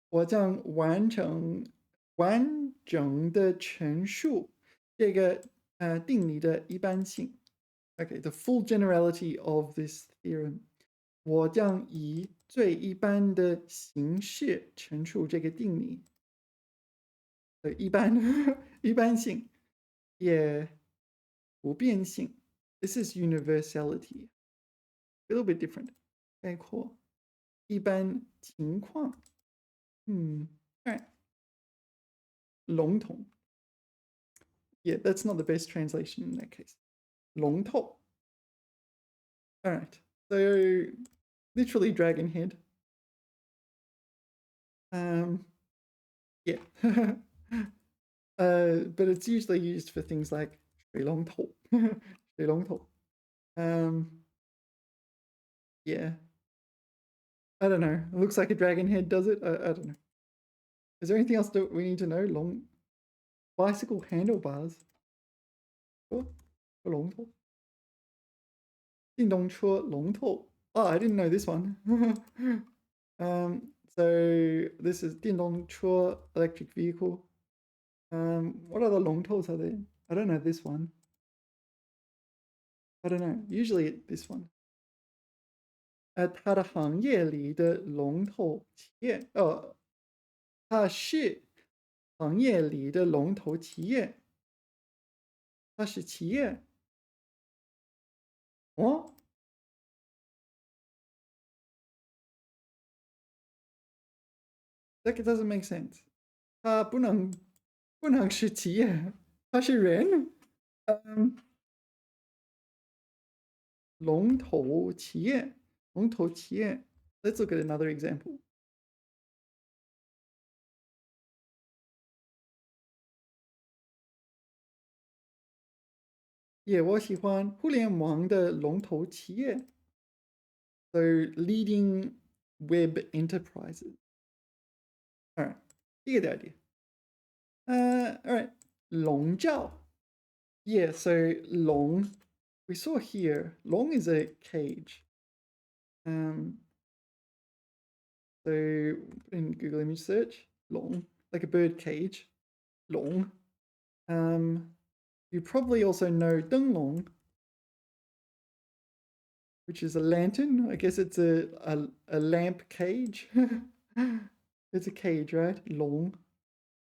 我将完整的陈述这个定理的一般性. Okay, the full generality of this theorem. 我将以最一般的形式陈述这个定理的一般一般性，也不变性. This is universality. A little bit different. 概括一般情况. All right. 笼统. Yeah, that's not the best translation in that case. 笼统. All right. So literally dragon head. Yeah. But it's usually used for things like 水龙头. 水龙头. Yeah. I don't know. It looks like a dragon head, does it? I don't know. Is there anything else that we need to know? Long bicycle handlebars. Oh, 龙头. 电动车龙头. Oh, I didn't know this one. So this is 电动车 electric vehicle. What other 龙头 are there? I don't know this one. I don't know. Usually this one. 它的行业里的龙头企业. Oh, 它是行业里的龙头企业. 它是企业. Oh? That doesn't make sense. 它不能是企业. 它是人. 龙头企业. 龙头企业. Let's look at another example. 我喜欢互联网的龙头企业. So leading web enterprises. All right, you get the idea. All right, 笼罩. Yeah, so 笼, we saw here, 笼 is a cage. So in Google image search, 笼, like a bird cage, 笼. You probably also know 灯笼, which is a lantern. I guess it's a lamp cage. It's a cage, right? 笼.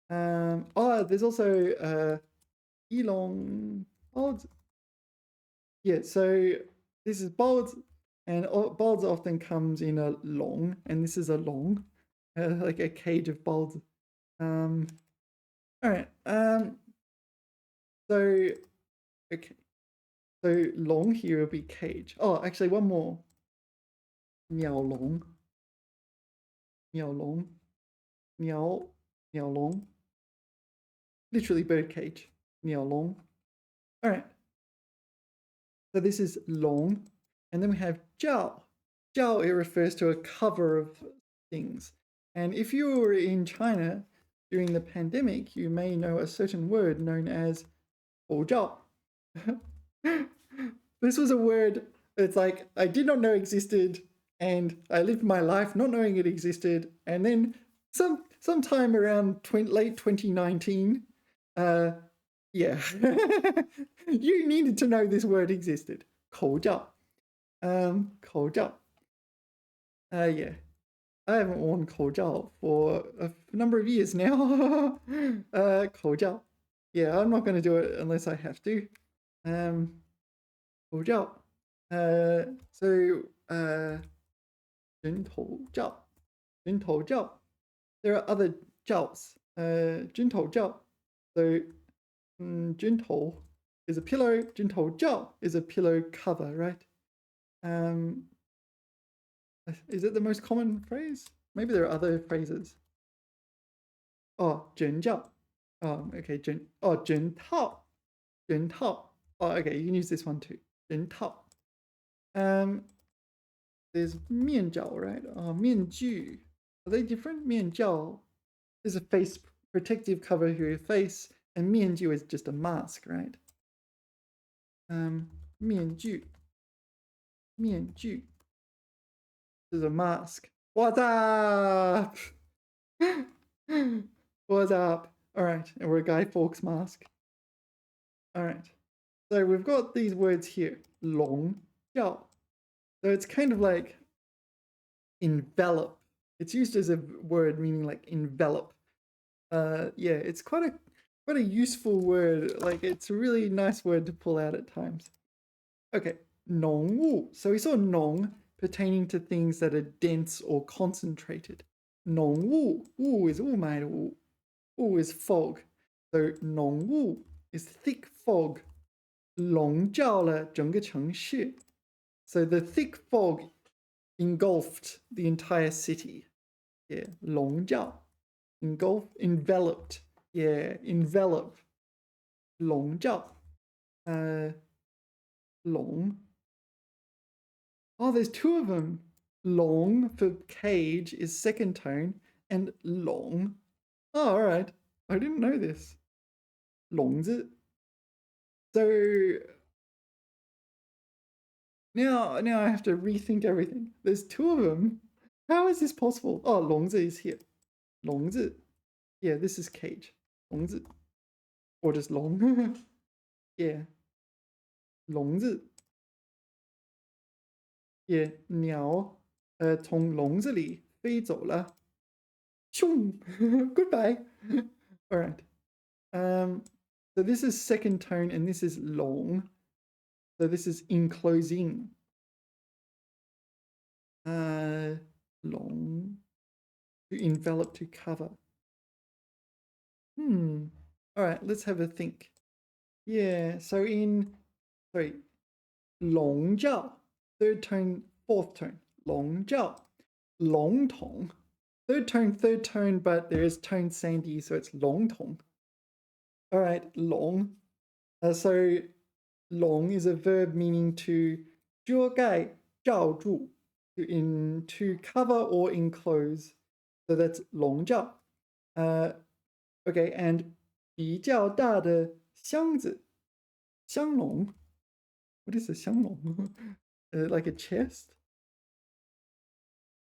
There's also Elon bulbs. Yeah, so this is bulbs, and bulbs often comes in a long, and this is a long, like a cage of bulbs. All right. So okay. So long here will be cage. Oh, actually, one more. 鸟笼. 鸟笼. 鸟笼. Literally bird cage. 鸟笼. All right. So this is long. And then we have jiao. Jiao, it refers to a cover of things. And if you were in China during the pandemic, you may know a certain word known as 口罩. This was a word it's like I did not know existed, and I lived my life not knowing it existed, and then sometime around late 2019, yeah, you needed to know this word existed. 口罩. 口罩. Yeah. I haven't worn 口罩 for a number of years now. 口罩. Yeah, I'm not going to do it unless I have to. 口罩. So, 人头罩. 人头罩. There are other 罩s. 人头罩. So, 人头 is a pillow. 人头罩 is a pillow cover, right? Is it the most common phrase? Maybe there are other phrases. Oh, 人罩. Oh, okay. 人套. 人套. Oh, okay. You can use this one too. 人套. There's 面罩, right? Oh, 面具. Are they different? 面罩 is a face protective cover for your face, and 面具 is just a mask, right? 面具. 面具 is a mask. What's up? What's up? All right, and we're a Guy Fawkes mask. All right, so we've got these words here. 笼罩. So it's kind of like envelop. It's used as a word meaning like envelop. Yeah, it's quite a useful word. Like it's a really nice word to pull out at times. Okay, 浓雾. So we saw 浓 pertaining to things that are dense or concentrated. 浓雾. 雾 is 雾霾的雾. 雾 is fog. So 浓雾 is thick fog. 笼罩了整个城市. So the thick fog engulfed the entire city. Yeah, 笼罩. Enveloped. Yeah, envelop. 笼罩. 笼. Oh, there's two of them. 笼 for cage is second tone, and 笼. Oh, all right. I didn't know this. 笼子. So now I have to rethink everything. There's two of them. How is this possible? Oh, 笼子 is here. 笼子. Yeah, this is cage. 笼子. Or just 笼. Yeah. 笼子. Yeah, 鸟从笼子里飞走了. Goodbye. All right. So this is second tone, and this is 笼. So this is enclosing. 笼 to envelop, to cover. All right, let's have a think. Yeah, so sorry, 笼罩, third tone, fourth tone. 笼罩. 笼统. Third tone, but there is tone sandy, so it's 笼统. All right, 笼. So 笼 is a verb meaning to 遮盖,罩住, to cover or enclose. So that's 笼罩. Okay, and 比较大的箱子. 箱笼. What is a 箱笼? Like a chest?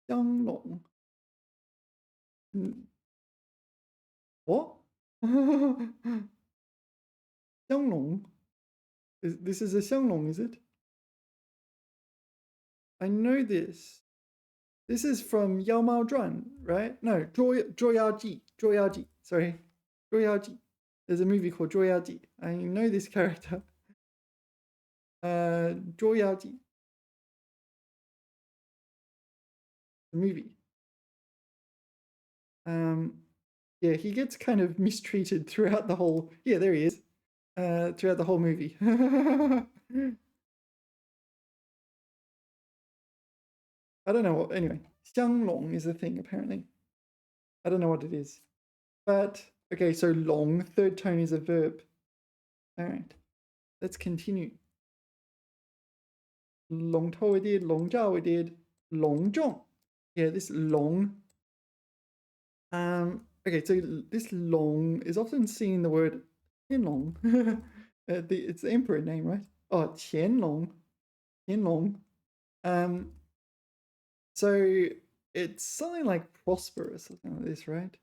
箱笼. What? 箱笼. This is a 箱笼, is it? I know this. This is from Yao Mao Zhuan, right? No, 捉妖记. 捉妖记. Sorry. 捉妖记. There's a movie called 捉妖记. I know this character. 捉妖记. The movie. Yeah, he gets kind of mistreated throughout the whole. Yeah, there he is. Throughout the whole movie. I don't know what. Anyway, 香笼 is a thing apparently. I don't know what it is, but okay. So 笼, third tone is a verb. All right, let's continue. 龙头 we did, 笼罩 we did, 隆重. Yeah, this long. Okay, so this long is often seen in the word Qianlong. It's the emperor name, right? Oh, Qianlong. Qianlong. So it's something like prosperous or something like this, right?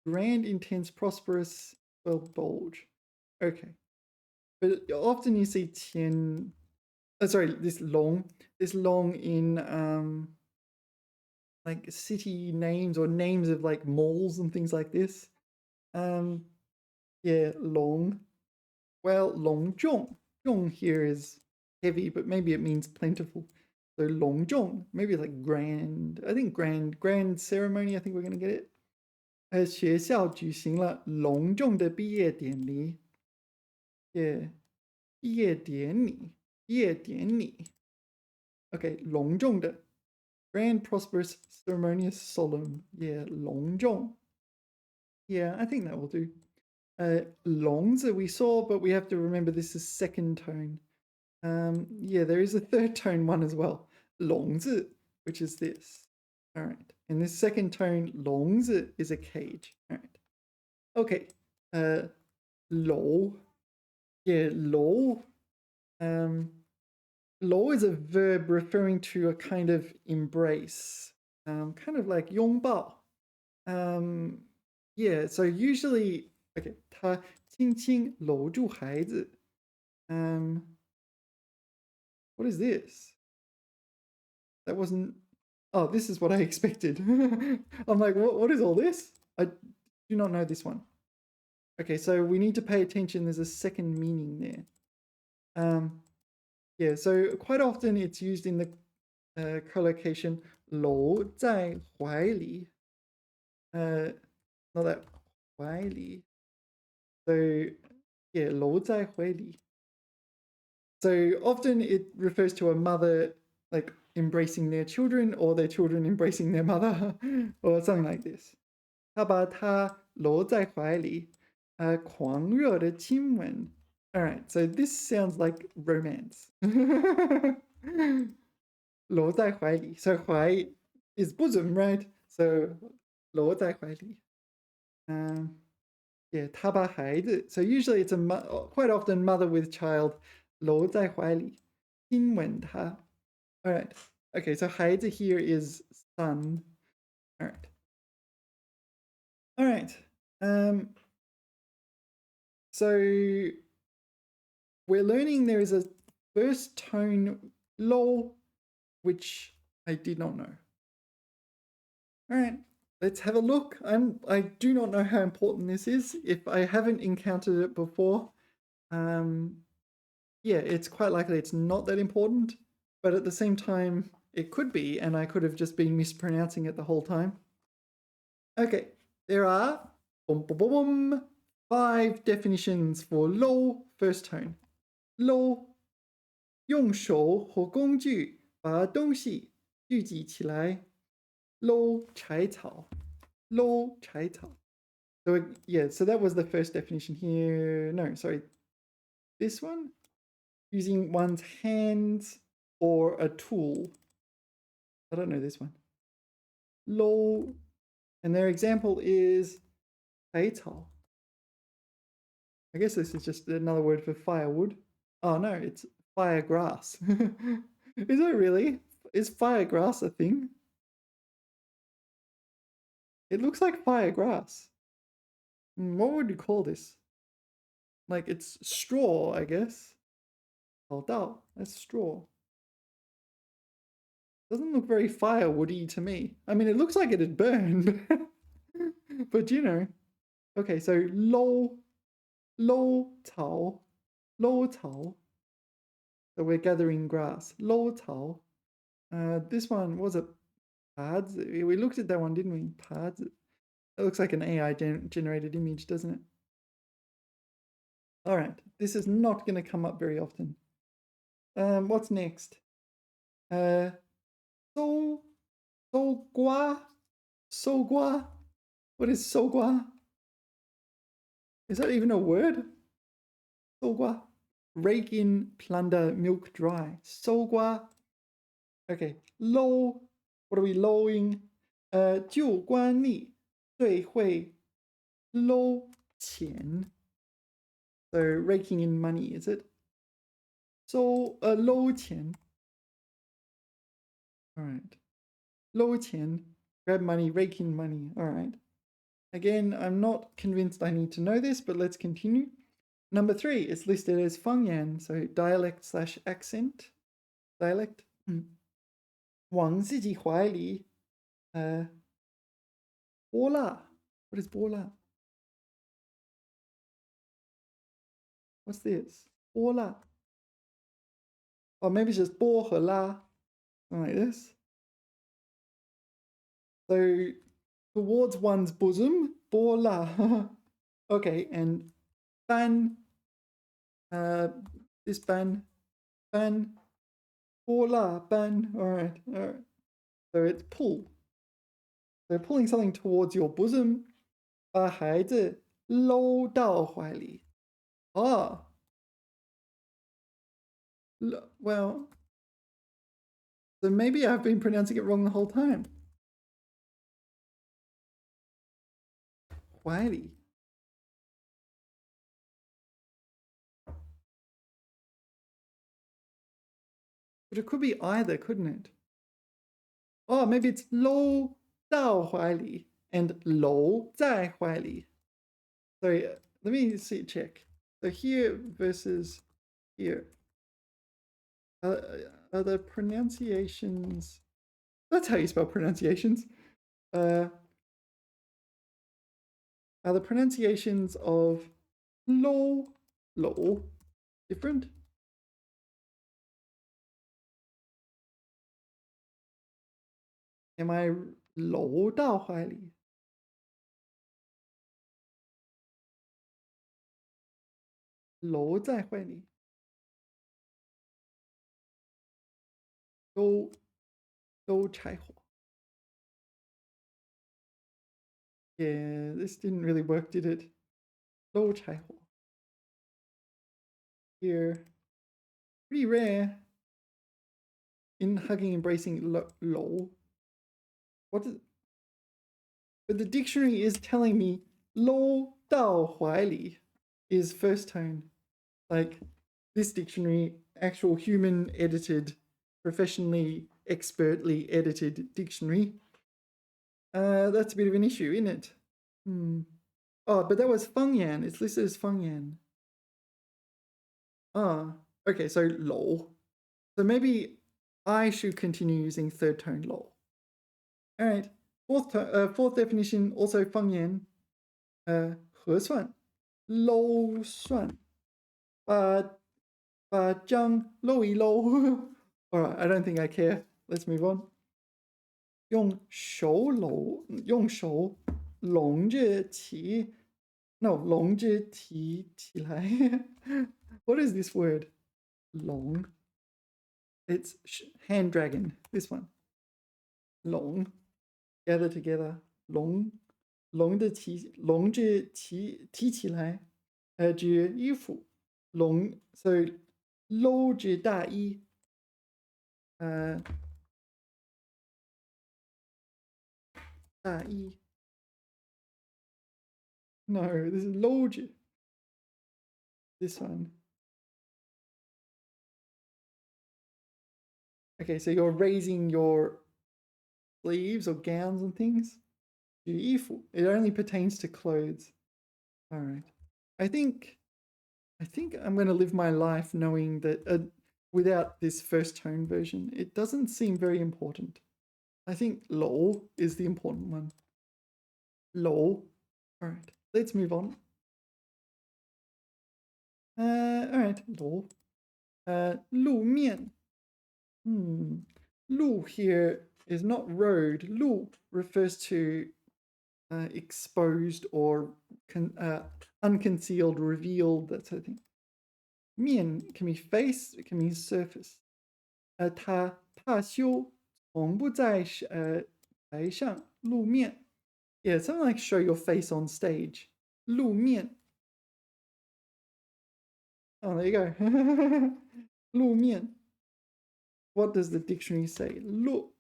Grand, intense, prosperous, well, bulge. Okay. But often you see Tian, this long in like city names or names of like malls and things like this. Yeah, long. Well, 隆重. 重 here is heavy, but maybe it means plentiful. So 隆重, maybe like grand. I think grand ceremony. I think we're gonna get it. 学校举行了隆重的毕业典礼。Yeah, 毕业典礼，毕业典礼。Okay, 隆重的 grand, prosperous, ceremonious, solemn. Yeah, 隆重. Yeah, I think that will do. 笼子 we saw, but we have to remember this is second tone. Yeah, there is a third tone one as well. 笼子, which is this. All right. And this second tone, 笼子, is a cage. All right. Okay. 楼. Yeah, 楼. Lo is a verb referring to a kind of embrace, kind of like 拥抱. Yeah, so usually, okay, 他轻轻搂住孩子. What is this? That wasn't. Oh, this is what I expected. I'm like, what is all this? I do not know this one. Okay, so we need to pay attention. There's a second meaning there. Yeah, so quite often it's used in the collocation 搂在怀里. Not that 怀里. So yeah, 搂在怀里. So often it refers to a mother like embracing their children or their children embracing their mother or something like this. 他把她搂在怀里，狂热的亲吻. All right, so this sounds like romance. 搂在怀里. So 怀 is bosom, right? So 搂在怀里. Yeah, 他把孩子. So usually it's quite often mother with child. 搂在怀里，亲吻他. All right. Okay, so 孩子 here is son. All right. All right. So we're learning there is a first tone lo, which I did not know. All right, let's have a look. I do not know how important this is. If I haven't encountered it before, yeah, it's quite likely it's not that important, but at the same time, it could be, and I could have just been mispronouncing it the whole time. Okay, there are 5 definitions for lo, first tone. Lo, 用手或工具把东西聚集起来。lo 柴草. lo 柴草. So yeah, so that was the first definition here. No, sorry. This one? Using one's hands or a tool. I don't know this one. Lo, and their example is 柴草. I guess this is just another word for firewood. Oh no, it's firegrass. Is it really? Is firegrass a thing? It looks like firegrass. What would you call this? Like it's straw, I guess. 草稻, that's straw. Doesn't look very firewoody to me. I mean, it looks like it'd burn, but you know. Okay, so 草. So we're gathering grass. 草. This one was a pads. We looked at that one, didn't we? Pads. It looks like an AI generated image, doesn't it? All right, this is not going to come up very often. What's next? So gua. What is so gua? Is that even a word? So gua. rake in, plunder, milk dry. 搜刮. Okay, low. What are we lowing? 就官吏最会搂钱. So raking in money, is it? So 搂钱. All right. 搂钱, grab money, rake in money. All right. Again, I'm not convinced I need to know this, but let's continue. Number 3 is listed as Fengyan, so dialect/accent. Dialect. 往自己怀里拨蜡. What is 拨蜡? What's this? 拨蜡. Or maybe it's just 拨和拉, like this. So towards one's bosom, 拨蜡. Okay, and ban, this ban, 拨蜡, ban. All right. So it's pull. So pulling something towards your bosom, 把孩子搂到怀里. Well, so maybe I've been pronouncing it wrong the whole time. 怀里. But it could be either, couldn't it? Oh, maybe it's 搂到怀里 and 搂在怀里. Sorry, let me check. So here versus here. Are the pronunciations... That's how you spell pronunciations. Are the pronunciations of 搂 different? Am I 搂到怀里? 搂在怀里? 都柴火. Yeah, this didn't really work, did it? 都柴火. Here, pretty rare in hugging, embracing 搂. What is? But the dictionary is telling me 搂到怀里 is first tone. Like this dictionary, actual human edited, professionally, expertly edited dictionary. That's a bit of an issue, isn't it? Oh, but that was Fengyan. It's listed as Fengyan. Okay, so 搂. So maybe I should continue using third tone 搂. All right. Fourth definition, also Fengyan. 核算, 搂算. 把章搂一搂. All right, I don't think I care. Let's move on. 用手拢着提 拢着提起来. What is this word? 拢. It's hand dragon, this one. 拢. Gather together. 拢着提起来. 指衣服. 拢 so 搂着大衣. 大衣. No, this is 搂着. This one. Okay, so you're raising your sleeves or gowns and things. 指衣服. It only pertains to clothes. All right. I think I'm going to live my life knowing that without this first tone version, it doesn't seem very important. I think 搂 is the important one. 搂. All right, let's move on. All right, 搂. 路面. 路 here is not road. 路 refers to exposed or unconcealed, revealed, that sort of thing. 面 can be face, it can mean surface. 他怕羞从不在台上露面. Yeah, something like show your face on stage. 露面. Oh, there you go. 路面. What does the dictionary say? 露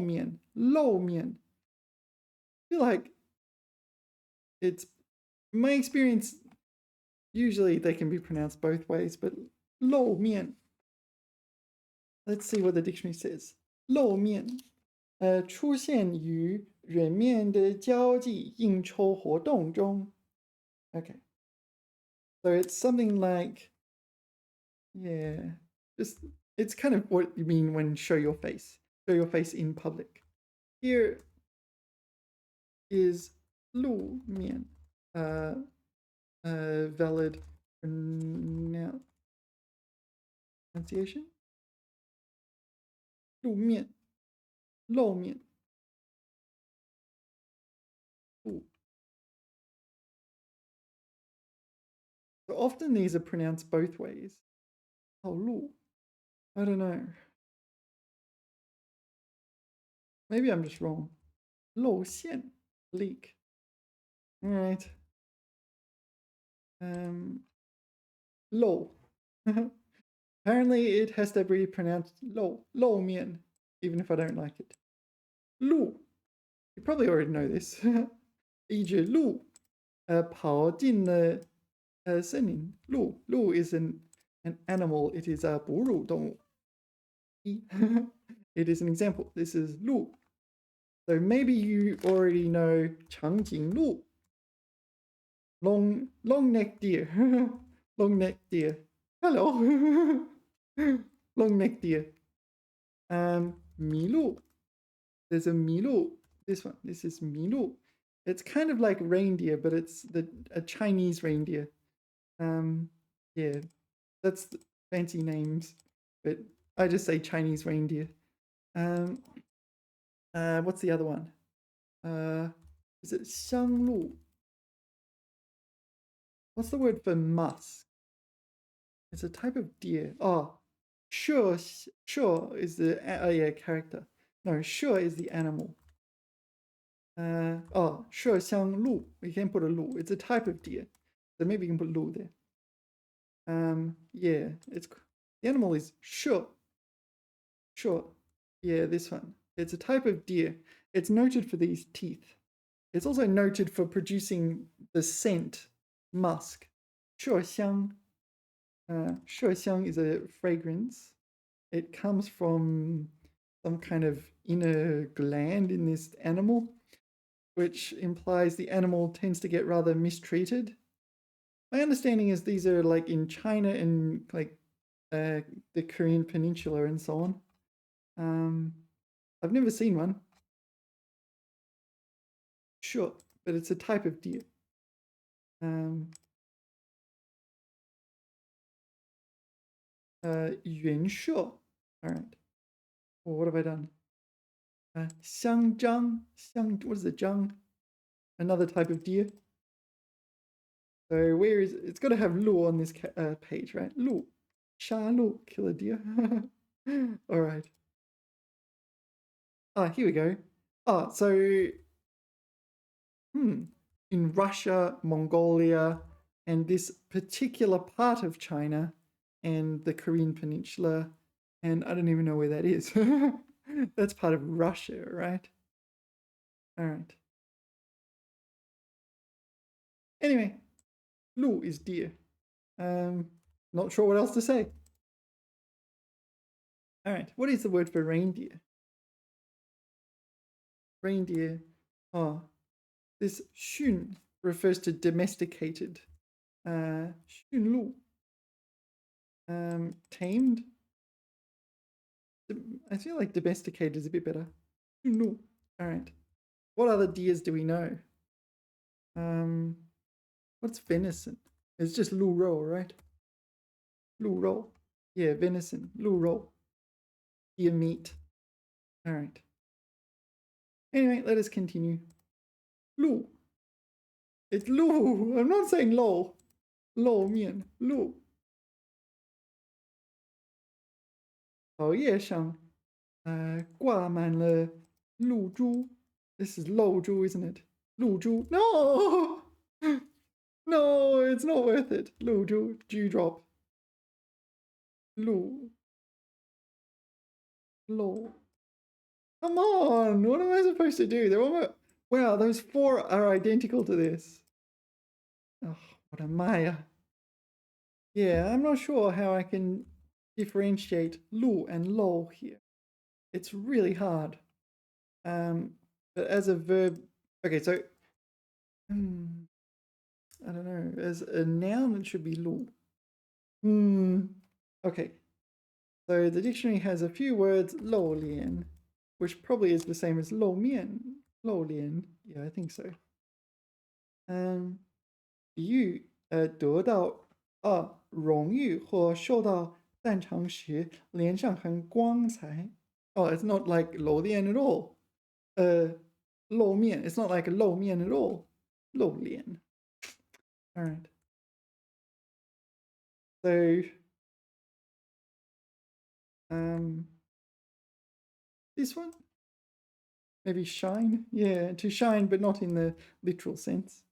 面. I feel like it's, in my experience, usually they can be pronounced both ways, but 露面. Let's see what the dictionary says. 露面. 出现于人面的交际应酬活动中. Okay. So it's something like, yeah, just, it's kind of what you mean when show your face in public. Here is 路面, valid pronunciation. 路面, 露面. Ooh. So often these are pronounced both ways. Oh, 路. I don't know. Maybe I'm just wrong. 露馅, leak. All right. Low. Apparently it has to be pronounced low mian, even if I don't like it. Lu. You probably already know this. 一只鹿跑进了森林. Lu is an animal. It is a 哺乳动物. It is an example. This is lu. So maybe you already know 长颈鹿. Long neck deer. Long neck deer. Hello. Long neck deer. 麋鹿. There's a 麋鹿. This one. This is 麋鹿. It's kind of like reindeer, but it's a Chinese reindeer. Yeah, that's the fancy names, but I just say Chinese reindeer. What's the other one? Is it 香鹿? What's the word for musk? It's a type of deer. Oh, sure is the character. No, sure is the animal. Oh, 麝香鹿. We can put a 鹿. It's a type of deer. So maybe you can put 鹿 there. Yeah, the animal is 麝. Yeah, this one. It's a type of deer. It's noted for these teeth. It's also noted for producing the scent musk. 麝香. 麝香 is a fragrance. It comes from some kind of inner gland in this animal, which implies the animal tends to get rather mistreated. My understanding is these are like in China and like the Korean peninsula and so on. I've never seen one. Sure, but it's a type of deer. Yuan sure. All right. Well, what have I done? Xiangjang. What is it? Zhang? Another type of deer. So where is it? It's got to have lu on this page, right? Lu. Sha lu. Kill a deer. All right. Here we go. So in Russia, Mongolia, and this particular part of China and the Korean peninsula, and I don't even know where that is. That's part of Russia, right? All right. Anyway, lu is deer. Not sure what else to say. All right, what is the word for reindeer? Reindeer. This 驯 refers to domesticated. 驯鹿. Tamed. I feel like domesticated is a bit better. 驯鹿. All right. What other deers do we know? What's venison? It's just 鹿肉, right? 鹿肉. Yeah, venison. 鹿肉. Deer meat. All right. Anyway, let us continue. Lu. It's lu. I'm not saying lo. Lo mian. Lu. Oh yeah, 上挂满了露珠. This is 露珠, isn't it? 露珠. No! No, it's not worth it. Lu, dewdrop. Lu. Lo. Come on, what am I supposed to do? They're almost... Wow, those 4 are identical to this. Oh, what a Maya. Yeah, I'm not sure how I can differentiate lu and lo here. It's really hard. But as a verb, okay, so I don't know. As a noun, it should be lu. Okay. So the dictionary has a few words lo lian, which probably is the same as lo mian. Lo lian. Yeah, I think so. 比喻得到荣誉或受到赞赏时，脸上很光彩。Oh, it's not like 露脸 at all. 露面 it's not like 露面 at all. 露脸 All right. So, this one? Maybe shine? Yeah, to shine, but not in the literal sense.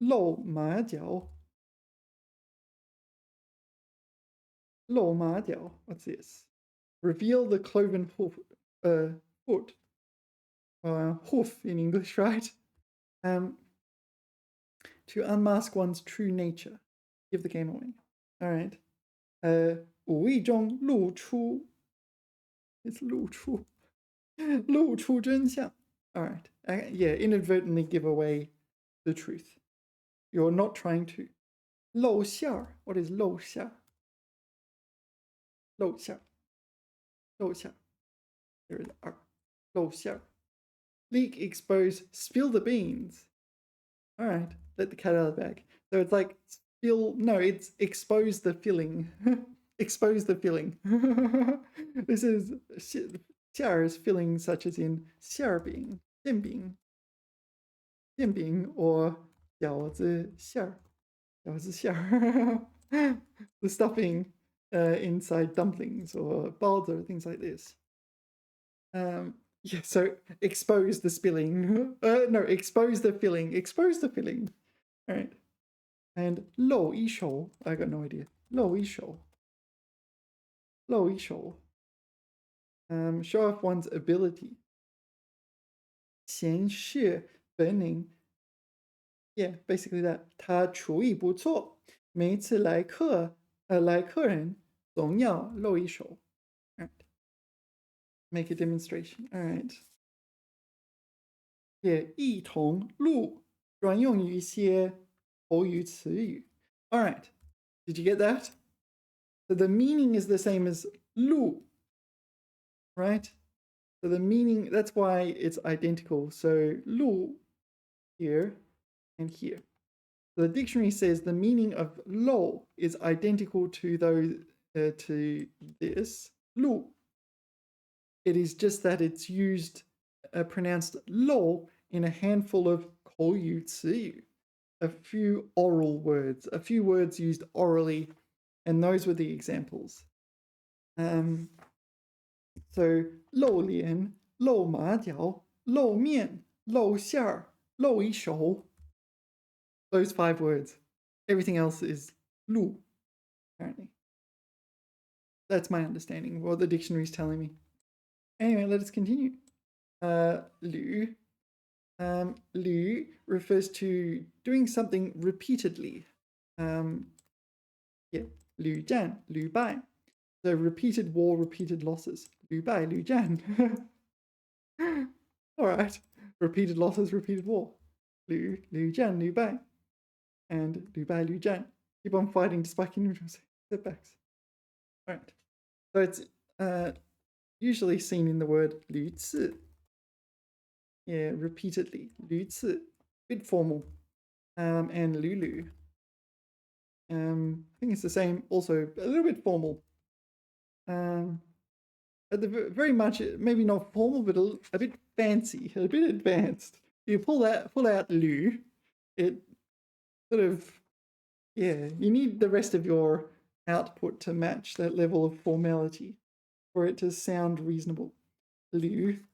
露马脚. 露马脚. What's this? Reveal the cloven foot. Hoof in English, right? To unmask one's true nature. Give the game away. All right. 无意中露出 It's 露出 露出真相. All right. Yeah, inadvertently give away the truth. You're not trying to. 露馅儿. What is 露馅儿? 露馅儿. 露馅儿. There is R. 露馅儿. Leak, expose, spill the beans. All right. Let the cat out of the bag. So it's like it's expose the filling. Expose the filling. This is 馅儿 is filling such as in 馅儿饼, 馅饼, 馅饼 or 饺子馅儿, 饺子馅儿. The stuffing inside dumplings or balls or things like this. Yeah, so expose the spilling. No, expose the filling. Expose the filling. All right. And 露一手, I got no idea. 露一手. 露一手. Show off one's ability. 显示本领. Yeah, basically that. 他厨艺不错，每次来客人总要露一手. All right. Make a demonstration. All right. Yeah, 一同录专用于一些口语词语. All right. Did you get that? So the meaning is the same as 录, right? So the meaning, that's why it's identical. So 录 here and here. So the dictionary says the meaning of 漏 is identical to to this 录. It is just that it's used, pronounced 漏 in a handful of 口语词语, a few oral words, a few words used orally, and those were the examples. So 露脸, 露马脚, 露面, 露馅儿, 露一手. Those 5 words. Everything else is 露, apparently. That's my understanding of what the dictionary is telling me. Anyway, let us continue. 捋. 捋 refers to doing something repeatedly. Yeah, 屡战屡败. So repeated war, repeated losses. 屡败屡战. All right. Repeated losses, repeated war. 屡战屡败. And 屡败屡战. Keep on fighting despite setbacks. All right. So it's usually seen in the word 屡次. Yeah, repeatedly. 屡次. Bit formal. And 屡屡. I think it's the same, also a little bit formal. Very much, maybe not formal, but a bit fancy, a bit advanced. You pull out 吕, it sort of, yeah, you need the rest of your output to match that level of formality for it to sound reasonable. 吕.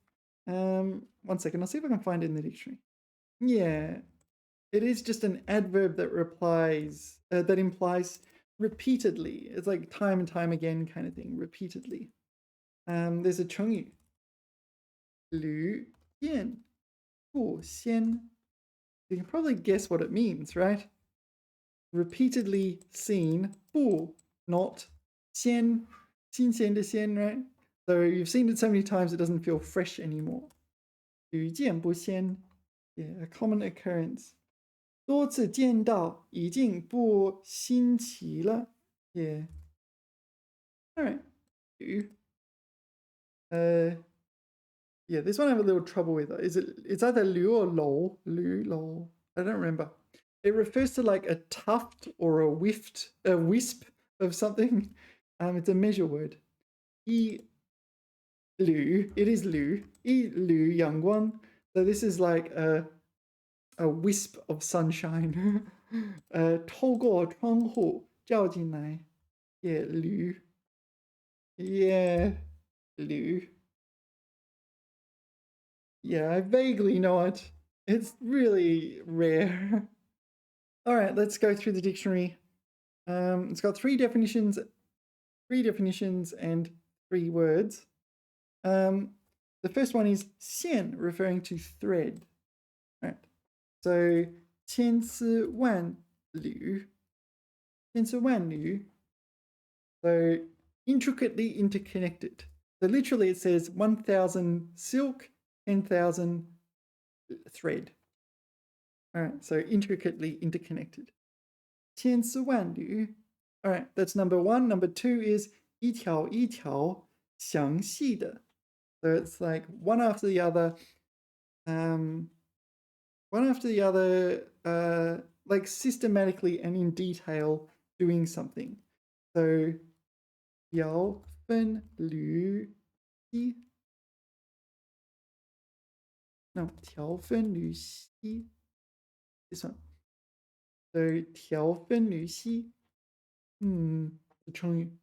One second, I'll see if I can find it in the dictionary. Yeah, It is just an adverb that that implies repeatedly. It's like time and time again kind of thing, repeatedly. There's a 成语屡见不鲜. You can probably guess what it means, right? Repeatedly seen, 不 not 鲜 新鲜的鲜, right? So you've seen it so many times it doesn't feel fresh anymore. 屡见不鲜, yeah, a common occurrence. 多次见到已经不新奇了, yeah. All right. Yeah, this one I have a little trouble with. It's either liu or lo, lo. I don't remember. It refers to like a tuft or a wisp of something. It's a measure word. Yi lu, it is lu. Yi lu yangguang. So this is like a wisp of sunshine. 透过窗户照进来. Yeah, lu. Yeah, lu. Yeah, I vaguely know it. It's really rare. All right, let's go through the dictionary. It's got three definitions and 3 words. The first one is 线, referring to thread. All right. So 千丝万缕. 千丝万缕. So intricately interconnected. So literally it says 1,000 silk, 10,000 thread. All right, so intricately interconnected. 千丝万缕. All right, that's number 1. Number 2 is 一条一条详细的. So it's like one after the other, like systematically and in detail doing something. So 条分缕析. No, 条分缕析. This one. So 条分缕析. The 成语.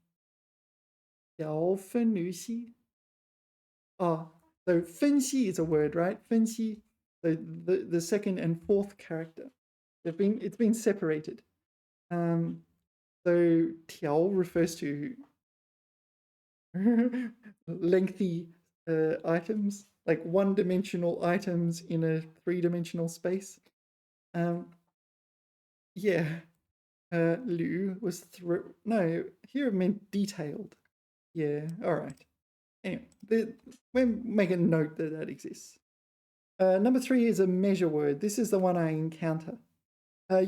条分缕析. So 分析 is a word, right? 分析. So the second and fourth character. It's been separated. So 条 refers to lengthy items, like one-dimensional items in a three-dimensional space. Yeah. Liu was no, here it meant detailed. Yeah, all right. Anyway, we'll make a note that that exists. Number 3 is a measure word. This is the one I encounter.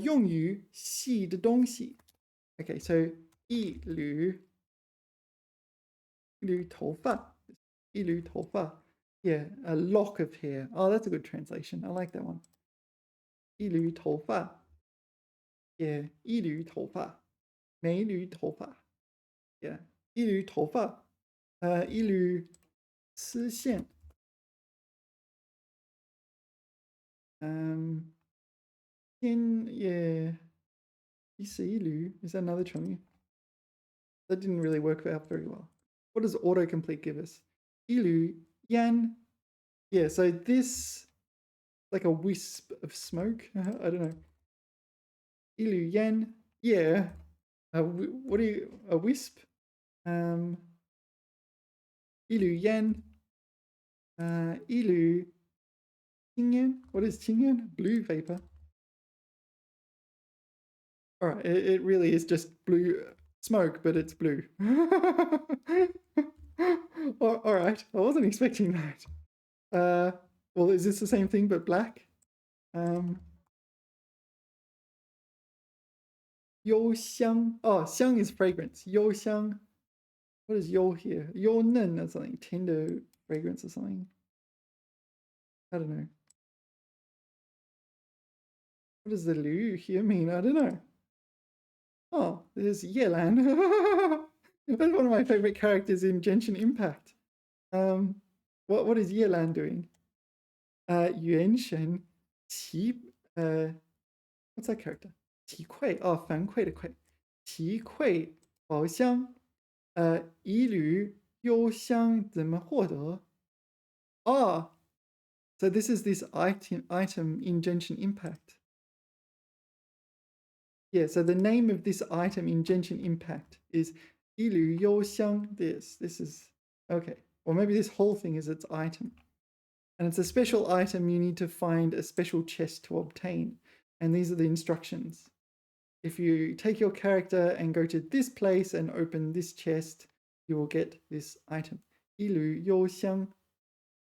用于细的东西. Okay, so 一缕头发. 一缕头发. Yeah, a lock of hair. Oh, that's a good translation. I like that one. 一缕头发. Yeah, 一缕头发. 每缕头发. Yeah, 一缕头发. 一缕丝线. Yeah. 一丝一缕. Is that another 成语? That didn't really work out very well. What does autocomplete give us? 一缕烟. Yeah, so this, like a wisp of smoke. I don't know. 一缕烟. Yeah. What do you, a wisp? 一缕烟. 一缕青烟. What is 青烟? Blue vapor. All right, it really is just blue smoke, but it's blue. All right, I wasn't expecting that. Well, is this the same thing but black? 幽香. Oh, 香 is fragrance. 幽香. What is 幽 here? 幽嫩 or something. Tender fragrance or something. I don't know. What does the Liu here mean? I don't know. Oh, there's Yelan. That's one of my favorite characters in Genshin Impact. What is Yelan doing? Yuan Shen, Qi, what's that character? Qi Kui. Oh, Fan Kui 的 Kui. Qi Kui 宝箱. 一缕幽香怎么获得? Oh, so this is this item in Genshin Impact. Yeah, so the name of this item in Genshin Impact is Ilu Youxiang. This is okay. Or maybe this whole thing is its item. And it's a special item you need to find a special chest to obtain. And these are the instructions. If you take your character and go to this place and open this chest, you will get this item. Ilu Youxiang.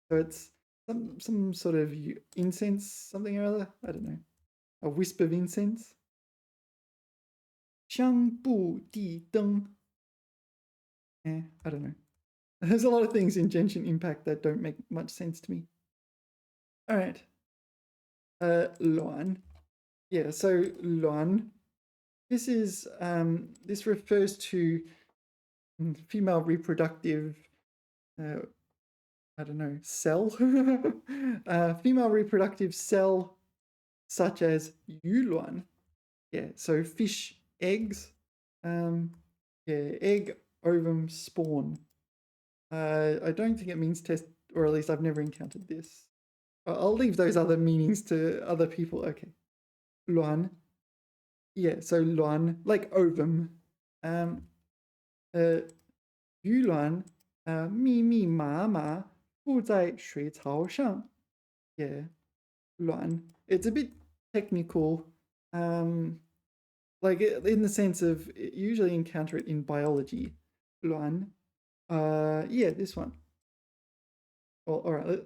So it's some sort of incense, something or other. I don't know. A wisp of incense. 香布地灯. I don't know. There's a lot of things in Genshin Impact that don't make much sense to me. All right. Luan. Yeah, so Luan. This is this refers to female reproductive I don't know, cell. Female reproductive cell such as Yuluan. Yeah, so fish eggs. Yeah, egg, ovum, spawn. I don't think it means test, or at least I've never encountered this. I'll leave those other meanings to other people. Okay. Luan. Yeah, so luan, like ovum. Yulan, 密密麻麻附在水槽上. Yeah, 卵. It's a bit technical, like in the sense of you usually encounter it in biology. 卵. Yeah, this one. Well, all right.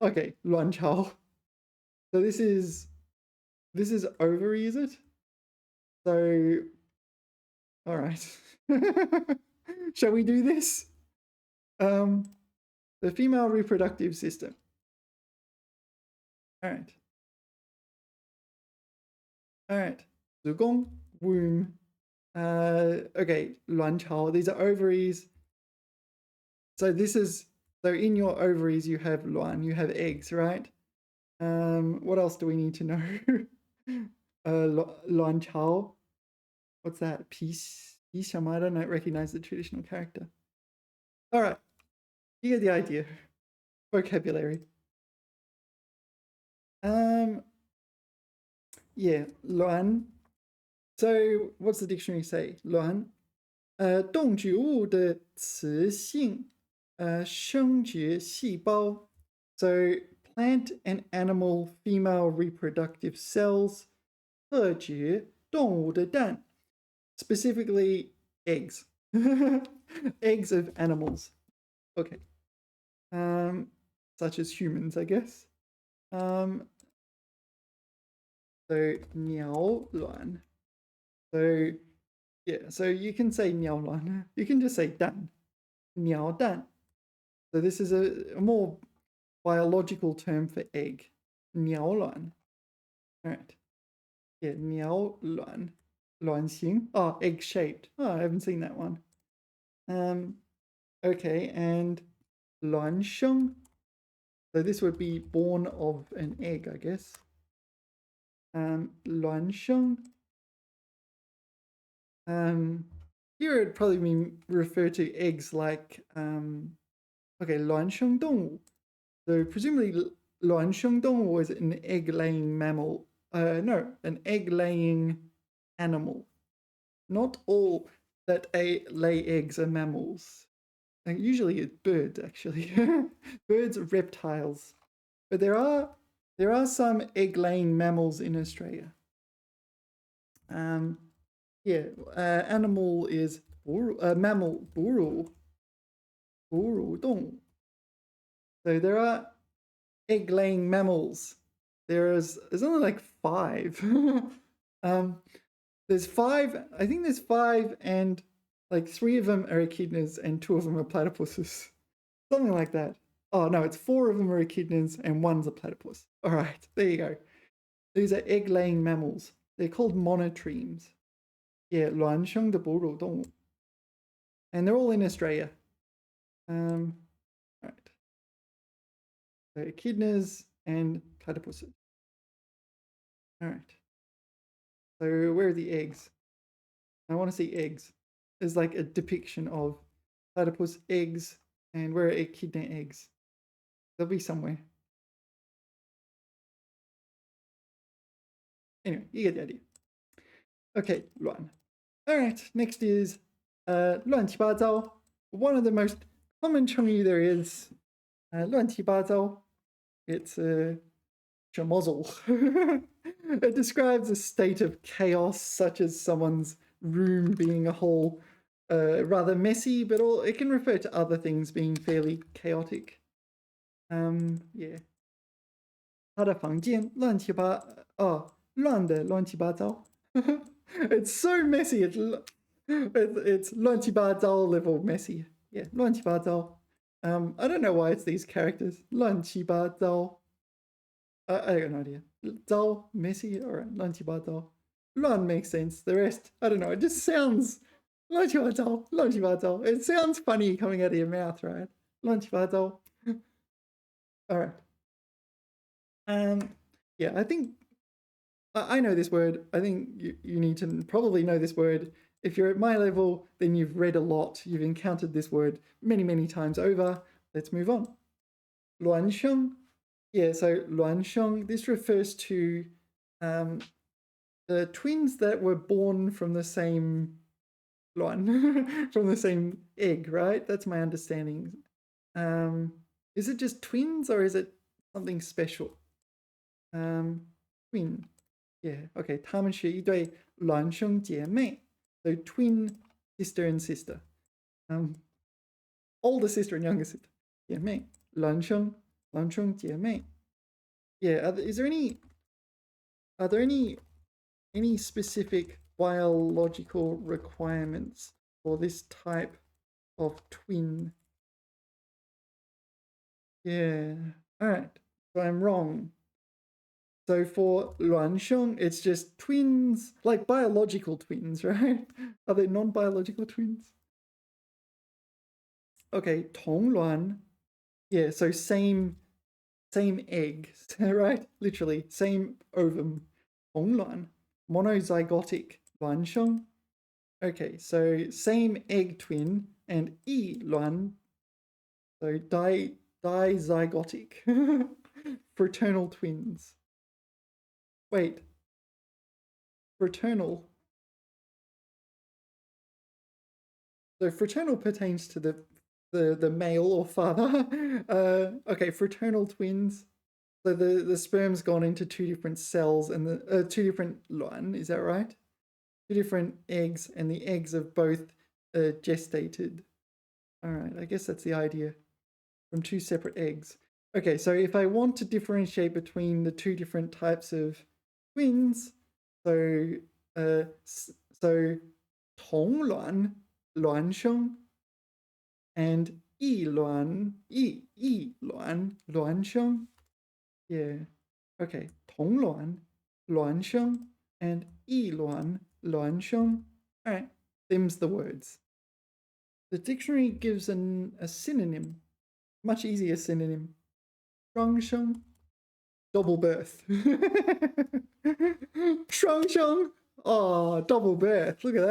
Okay, 卵巢. So this is ovary, is it? So, all right. Shall we do this? The female reproductive system. All right. All right. 子宫, womb. Okay, 卵巢. These are ovaries. So in your ovaries you have 卵, you have eggs, right? What else do we need to know? 卵巢. What's that? Peace. I don't recognize the traditional character. All right. You get the idea. Vocabulary. Yeah, 卵. So what's the dictionary say? 卵，动植物的雌性生殖细胞. So plant and animal female reproductive cells. 特指动物的蛋. Specifically eggs. Eggs of animals. Okay. Such as humans, I guess. So 鸟卵. So yeah, so you can say 鸟卵. You can just say 蛋. 鸟蛋. So this is a more biological term for egg. 鸟卵. All right. Yeah, 鸟卵. 卵形. Oh, egg shaped. Oh, I haven't seen that one. Okay, and 卵生. So this would be born of an egg, I guess. 卵生. Here it'd probably mean refer to eggs like okay, 卵生动物. So presumably 卵生动物 was an egg-laying mammal. No, an egg-laying animal. Not all that lay eggs are mammals. And usually it's birds, actually. Birds are reptiles. But there are some egg-laying mammals in Australia. Yeah, animal is mammal, buru, 动物. So there are egg-laying mammals. There's only like 5. There's 5. I think there's 5, and like 3 of them are echidnas and 2 of them are platypuses. Something like that. Oh no, it's 4 of them are echidnas and 1's a platypus. All right, there you go. These are egg-laying mammals. They're called monotremes. Yeah, 卵生的哺乳动物. And they're all in Australia. All right. So echidnas and platypuses. All right. So where are the eggs? I want to see eggs. There's like a depiction of platypus eggs, and where are echidna eggs? They'll be somewhere. Anyway, you get the idea. Okay, 乱. All right, next is 乱七八糟. One of the most common 成语 there is 乱七八糟. It's schmozzle. It describes a state of chaos, such as someone's room being a whole rather messy, but it can refer to other things being fairly chaotic. Yeah. 他的房间乱七八乱的乱七八糟. It's so messy. It's 乱七八糟 level messy. Yeah, 乱七八糟. I don't know why it's these characters. 乱七八糟. I got no idea. 糟 messy. All right, 乱七八糟. 乱 makes sense. The rest, I don't know. It just sounds 乱七八糟, 乱七八糟. It sounds funny coming out of your mouth, right? 乱七八糟. All right. Yeah, I think I know this word. I think you need to probably know this word. If you're at my level, then you've read a lot. You've encountered this word many, many times over. Let's move on. 孪生. Yeah, so 孪生, this refers to the twins that were born from the same 卵, from the same egg, right? That's my understanding. Is it just twins or is it something special? Twin. Yeah, okay. 她们是一对孪生姐妹. So twin sister and sister. Older sister and younger sister. 姐妹. 孪生姐妹. Yeah, are there any specific biological requirements for this type of twin? Yeah. All right. So I'm wrong. So for 孪生, it's just twins, like biological twins, right? Are they non-biological twins? Okay, 同卵. Yeah, so same egg, right? Literally, same ovum. 同卵. Monozygotic 卵生. Okay, so same egg twin and 异卵. So dizygotic. Fraternal twins. Wait. Fraternal. So fraternal pertains to the male or father. Okay, fraternal twins. So the sperm's gone into two different cells and the two different卵, is that right? Two different eggs, and the eggs have both gestated. All right, I guess that's the idea. From two separate eggs. Okay, so if I want to differentiate between the two different types of twins, so 同卵 卵生 and 异卵卵生. Yeah. Okay. 同卵卵生 and 异卵卵生. All right. Them's the words. The dictionary gives a synonym, much easier synonym. 双生, double birth. 双生. Oh, double birth. Look at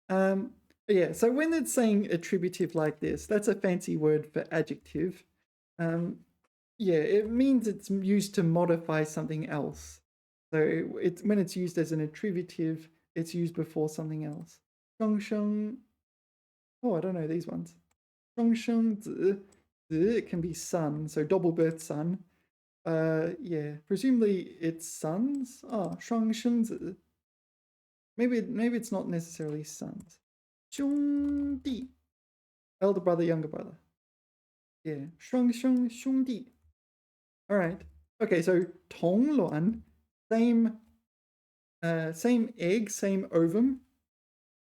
that. Yeah, so when it's saying attributive like this, that's a fancy word for adjective. Yeah, it means it's used to modify something else. So when it's used as an attributive, it's used before something else. 双生. Oh, I don't know these ones. 双生子. It can be son, so double birth son. Yeah, presumably it's sons. Oh, 双生子. Maybe it's not necessarily sons. 兄弟. Elder brother, younger brother. Yeah, 双生兄弟. All right. Okay, so 同卵, same egg, same ovum.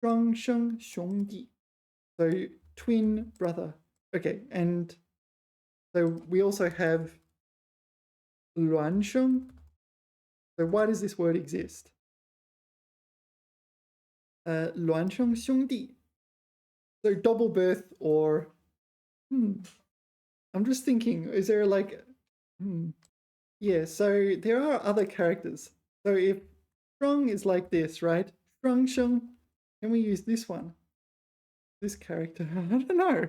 双生兄弟. So twin brother. Okay, and so we also have 卵生. So why does this word exist? 卵生兄弟. So double birth or I'm just thinking, is there like yeah, so there are other characters. So if 双 is like this, right? 双生, can we use this one? This character? I don't know.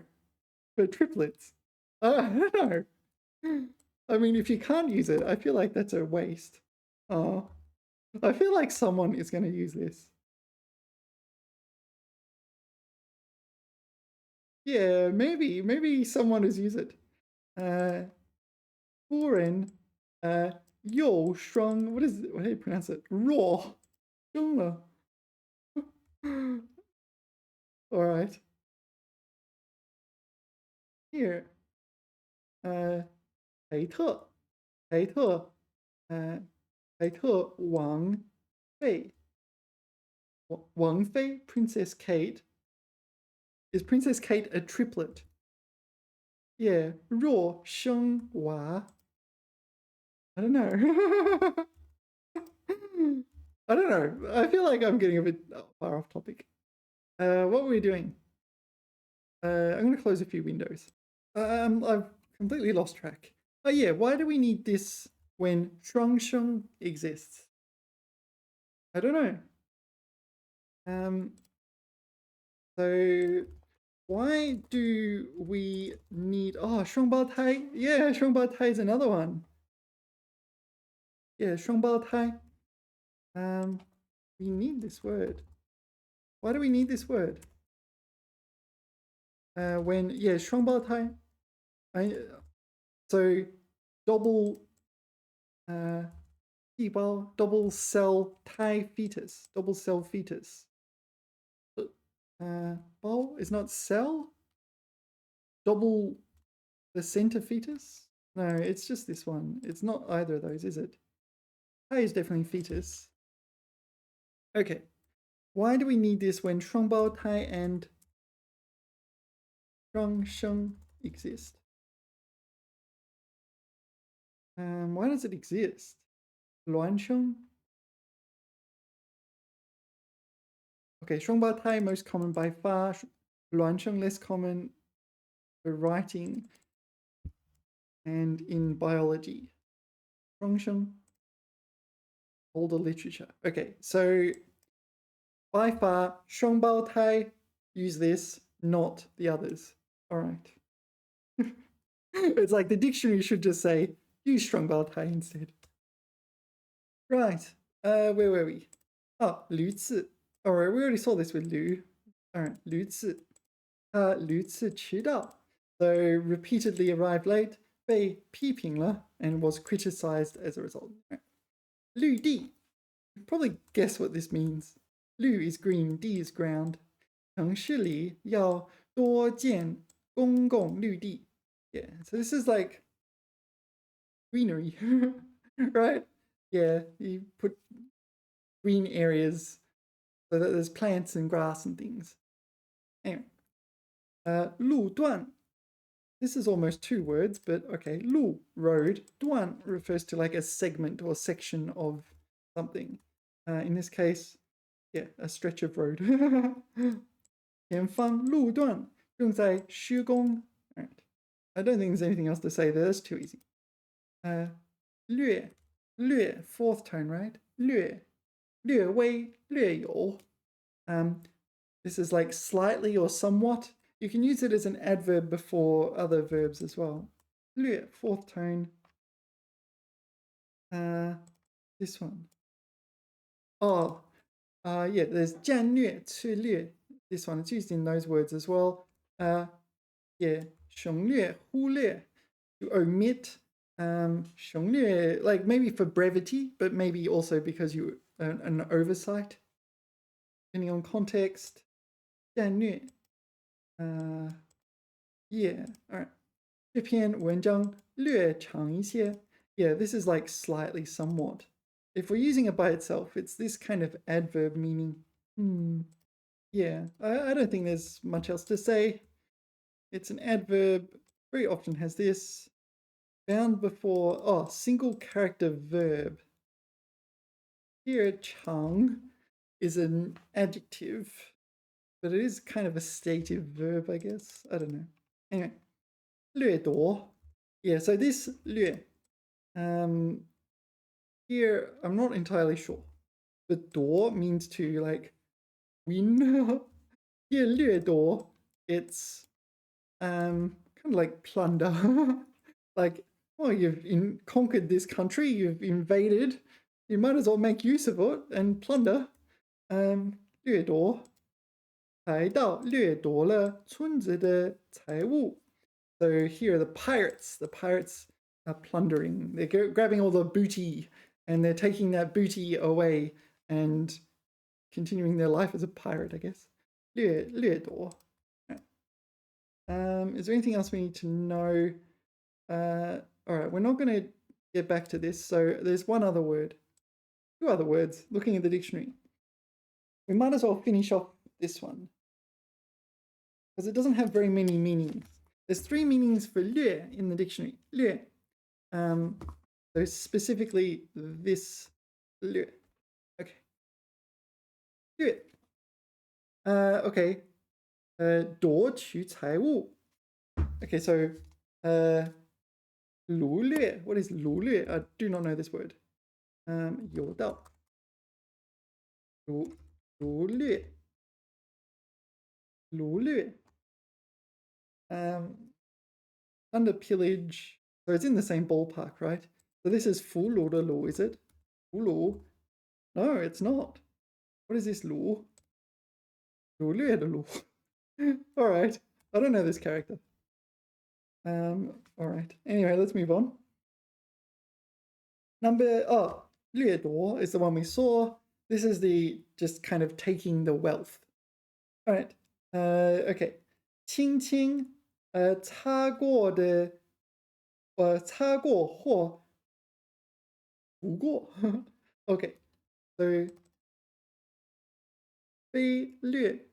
For triplets. I don't know. I mean, if you can't use it, I feel like that's a waste. Oh, I feel like someone is going to use this. Yeah, maybe someone has used it. 夫人又生 what do you pronounce it? 弱生了 All right. Here. 凯特凯特凯特王妃王妃 Princess Kate. Is Princess Kate a triplet? Yeah. 若生娃 I don't know. I don't know. I feel like I'm getting a bit far off topic. What were we doing? I'm going to close a few windows. I've completely lost track. Oh yeah, why do we need this when 双声 exists? I don't know. So why do we need 双胞胎? Yeah, 双胞胎 is another one. Yeah, 双胞胎. We need this word. Why do we need this word? When 双胞胎. So double 细胞 double cell fetus. Double cell fetus. Ball is not cell? Double placenta fetus? No, it's just this one. It's not either of those, is it? Tai is definitely fetus. Okay. Why do we need this when 双胞胎 and 双生 exist? Why does it exist? 孪生? Okay, 双胞胎 most common by far. 孪生 less common for writing and in biology. 双生 older literature. Okay, so by far 双胞胎 use this, not the others. All right. It's like the dictionary should just say use 双胞胎 instead. Right. Where were we? Oh, 驴子. Alright, we already saw this with 驴. Alright, 驴子. 驴子迟到. So repeatedly arrived late, 被批评了 and was criticized as a result. Right. 绿地. Probably guess what this means. 绿 is green, 地 is ground. 城市里要多建公共绿地. Yeah, so this is like greenery, right? Yeah, you put green areas so that there's plants and grass and things. Anyway, 路段. This is almost two words, but okay. 路 road. 段 refers to like a segment or section of something. In this case, yeah, a stretch of road. 前方路段正在施工. All right. I don't think there's anything else to say there. That's too easy. 略 fourth tone, right? 略微略有. This is like slightly or somewhat. You can use it as an adverb before other verbs as well. 略 fourth tone. This one. Yeah, there's 战略策略. This one, it's used in those words as well. Yeah, 省略忽略. To omit. 省略, like maybe for brevity, but maybe also because you an oversight. Depending on context. 战略. Yeah, all right. 这篇文章略长一些. Yeah, this is like slightly, somewhat. If we're using it by itself, it's this kind of adverb meaning. Yeah, I don't think there's much else to say. It's an adverb, very often has this. Found before, single character verb. Here, 长 is an adjective, but it is kind of a stative verb, I guess. I don't know. Anyway, 掠夺. Yeah, so this 掠, here, I'm not entirely sure. But 夺 means to like win. Here, 掠夺, it's kind of like plunder. Like, you've conquered this country, you've invaded, you might as well make use of it and plunder. 掠夺海盗掠夺了村子的财物。So here are the pirates. The pirates are plundering. They're grabbing all the booty and they're taking that booty away and continuing their life as a pirate, I guess. 掠夺. Is there anything else we need to know? All right, we're not going to get back to this. So there's one other word. Two other words, looking at the dictionary. We might as well finish off this one because it doesn't have very many meanings. There's 3 meanings for 略 in the dictionary. 略. So specifically this 略. Okay. 略. Okay. 夺取财物. Okay, so 掳掠. What is 掳掠? I do not know this word. 有道. 掳掠. 掳掠. Under pillage. So it's in the same ballpark, right? So this is 俘虏的虏, is it? 俘虏? No, it's not. What is this 虏? 掳掠的掳. All right. I don't know this character. All right. Anyway, let's move on. 掠夺 is the one we saw. This is the just kind of taking the wealth. All right. Okay. 轻轻擦过的擦过或拂过. Okay. So 被掠.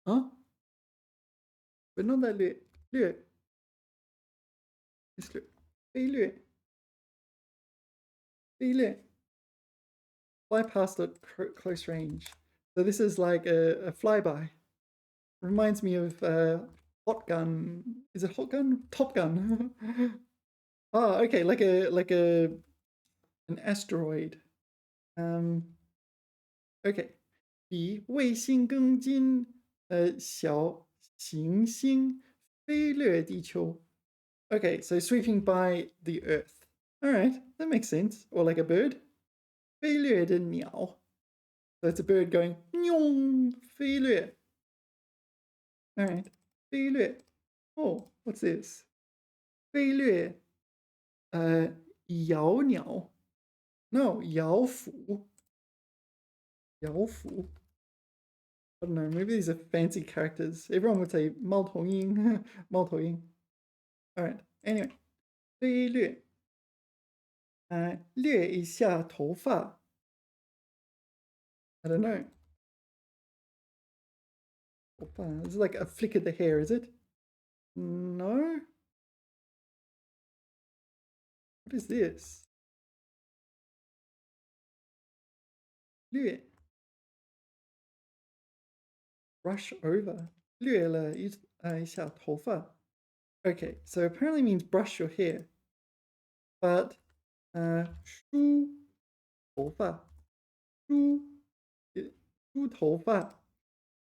Huh? But not that 掠. 掠. It's 掠. 被掠. 被掠. Fly past at close range. So this is like a flyby. Reminds me of Hot Gun. Is it Hot Gun? Top Gun. Oh, okay, like an asteroid. Okay. 比卫星更近小行星飞掠地球. Okay, so sweeping by the Earth. All right, that makes sense. Or like a bird. 飞掠的鸟. So it's a bird going 喵飞掠. All right, 飞掠. Oh, what's this? 飞掠摇鸟. No, 摇斧. 摇斧. I don't know, maybe these are fancy characters. Everyone would say 猫头鹰. 猫头鹰. All right, anyway. 飞掠. 掠一下头发. I don't know. This is like a flick of the hair, is it? No? What is this? 掠. Brush over. 掠了一下头发. Okay, so apparently means brush your hair. But 梳头发. 梳头发.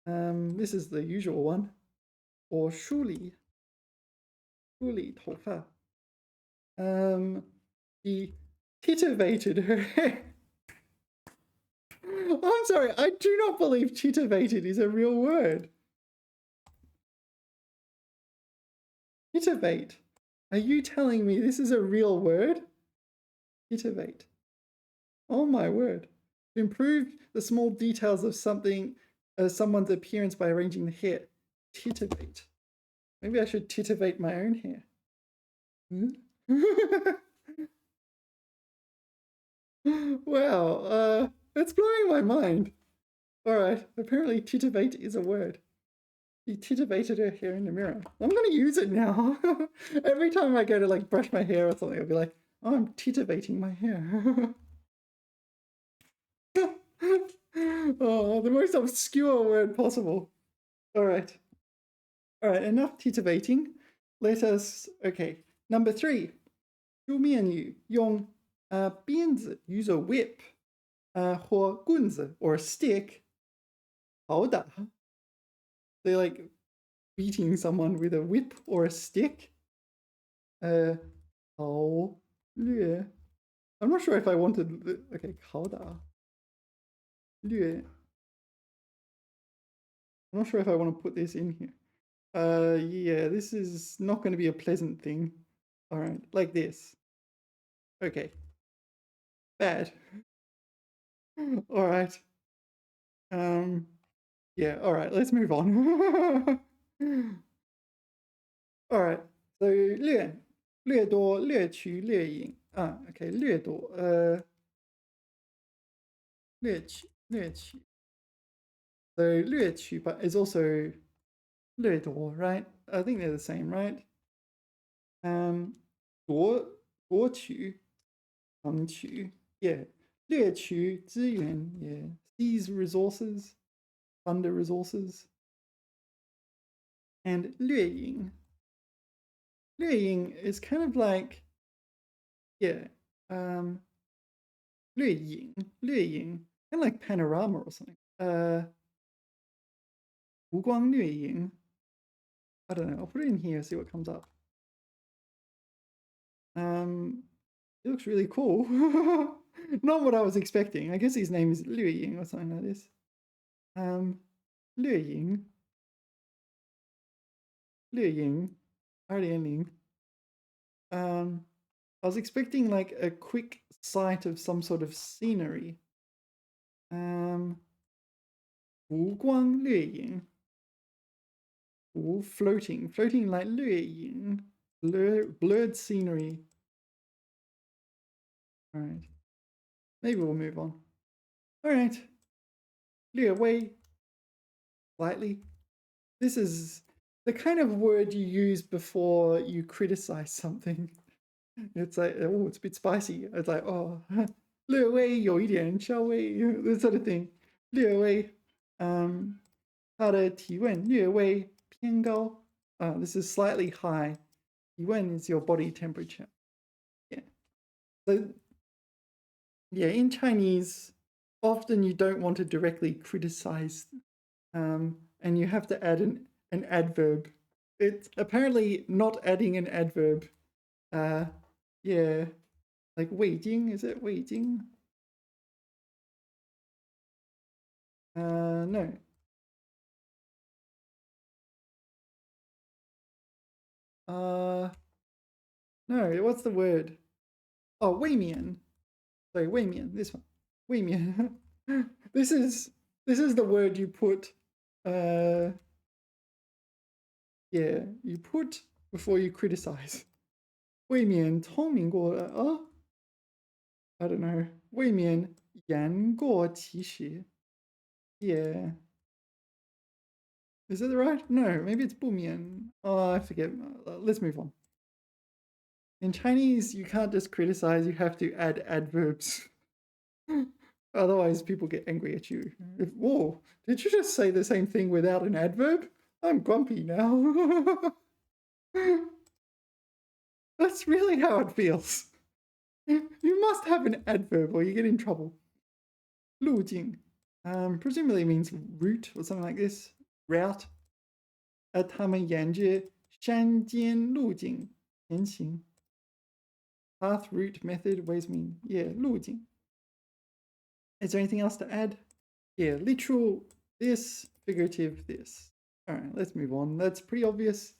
This is the usual one. Or 梳理头发. He titivated her hair. I'm sorry, I do not believe titivated is a real word. Titivate. Are you telling me this is a real word? Titivate. Oh my word. To improve the small details of someone's appearance by arranging the hair. Titivate. Maybe I should titivate my own hair. Wow, that's blowing my mind. All right, apparently titivate is a word. She titivated her hair in the mirror. I'm going to use it now. Every time I go to like brush my hair or something, I'll be like, oh, I'm titivating my hair. Oh, the most obscure word possible. All right, enough titivating. Let us, okay, number 3. 书面语用鞭子 use a whip 或棍子 or a stick 好打. They're like beating someone with a whip or a stick. 好掠 I'm not sure if I wanted the, okay, 考打略. I'm not sure if I want to put this in here. Yeah, this is not going to be a pleasant thing. All right, like this. Okay. Bad. All right. Yeah, all right, let's move on. All right. So 略多略取略引 okay 略多略取 so 略取 but is also 掠夺 right? I think they're the same, right? 夺取强取 yeah 掠取资源 yeah seize resources plunder resources and 掠引 掠引 is kind of like yeah 掠引 kind of like panorama or something 湖光掠影 I don't know, I'll put it in here, see what comes up. It looks really cool. Not what I was expecting. I guess his name is Liu Ying or something like this. Liu Ying. Liu Ying. Ling. I was expecting like a quick sight of some sort of scenery. 湖光掠影. Floating like 掠影. Blurred scenery. All right. Maybe we'll move on. All right. 略微 slightly. This is the kind of word you use before you criticize something. It's like, oh, it's a bit spicy. It's like, oh, 略微有一点稍微 this sort of thing. 略微 它的体温略微偏高 this is slightly high. 体温 is your body temperature. Yeah. So yeah, in Chinese, often you don't want to directly criticize and you have to add an adverb. It's apparently not adding an adverb. Yeah, like 味精, is it 味精? No. No, what's the word? Oh, 味面. Sorry, 味面, this one. 味面. This is the word you put yeah, you put before you criticize. 味面聪明过 I don't know. 味面言过其实. Yeah. Is it right? No, maybe it's 不免. Oh, I forget. Let's move on. In Chinese, you can't just criticize, you have to add adverbs. Otherwise, people get angry at you. Whoa, did you just say the same thing without an adverb? I'm grumpy now. That's really how it feels. You must have an adverb or you get in trouble. 路径 presumably means route or something like this. Route. 他们沿着山间路径前行. Path, route, method, ways, mean. Yeah, 路径. Is there anything else to add? Yeah, literal this, figurative this. All right, let's move on. That's pretty obvious.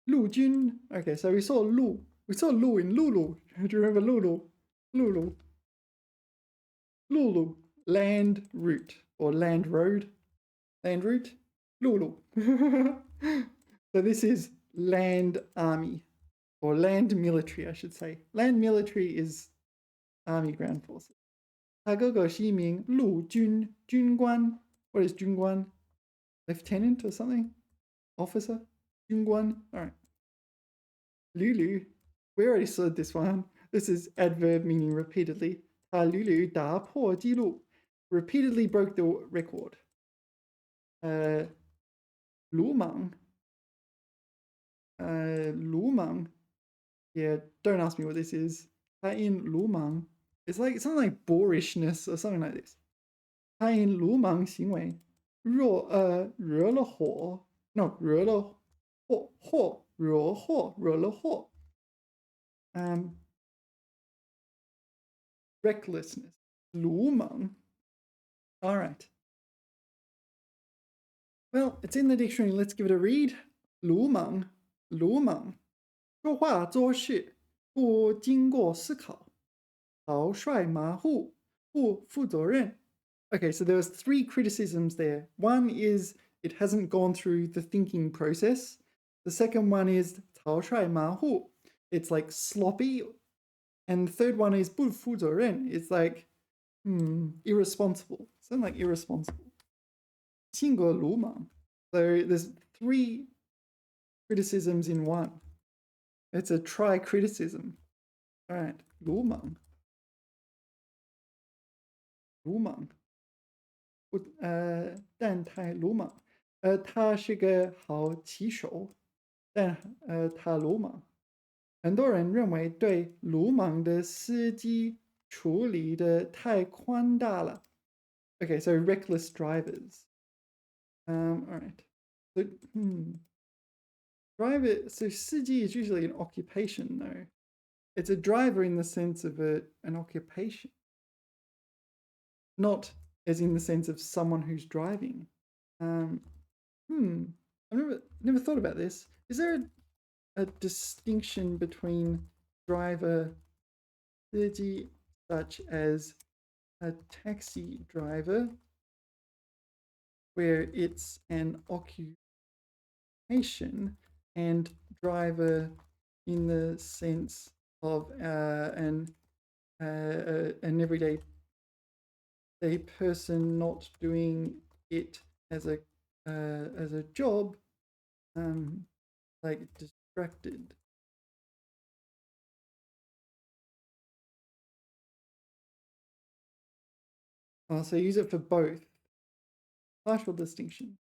陆军. Okay, so we saw Lu. We saw Lu in Lulu. Do you remember Lulu? Lulu. Lulu. Land route or land road. Land route. Lulu. So this is land army or land military, I should say. Land military is army ground forces. 他哥哥是一名陆军军官. What is 军官? Lieutenant or something? Officer? 军官? All right. Lulu. We already saw this one. This is adverb meaning repeatedly. 他屡屡打破纪录. Repeatedly broke the record. 鲁莽. 鲁莽. Yeah, don't ask me what this is. 他因鲁莽. It's like something like boorishness or something like this. 他因鲁莽行为惹了祸. No, 惹了祸. 惹了祸. recklessness. 鲁莽. All right. Well, it's in the dictionary. Let's give it a read. 鲁莽,鲁莽,说话做事不经过思考，草率马虎，不负责任. Okay, so there was 3 criticisms there. One is it hasn't gone through the thinking process. The second one is 草率马虎. It's like sloppy. And the third one is 不负责任. It's like irresponsible. Sound like irresponsible. 性格鲁莽. So there's 3 criticisms in one. It's a tri-criticism. All right, 鲁莽. 鲁莽. 但太鲁莽. 他是个好骑手，但他鲁莽。很多人认为对鲁莽的司机处理的太宽大了。Okay, so reckless drivers. All right. So, driver. So 司机 is usually an occupation, though. It's a driver in the sense of an occupation, not as in the sense of someone who's driving. I've never thought about this. Is there a distinction between driver, 司机, such as a taxi driver, where it's an occupation, and driver in the sense of an everyday person not doing it as a job, like distracted. Oh, so use it for both. Partial distinction.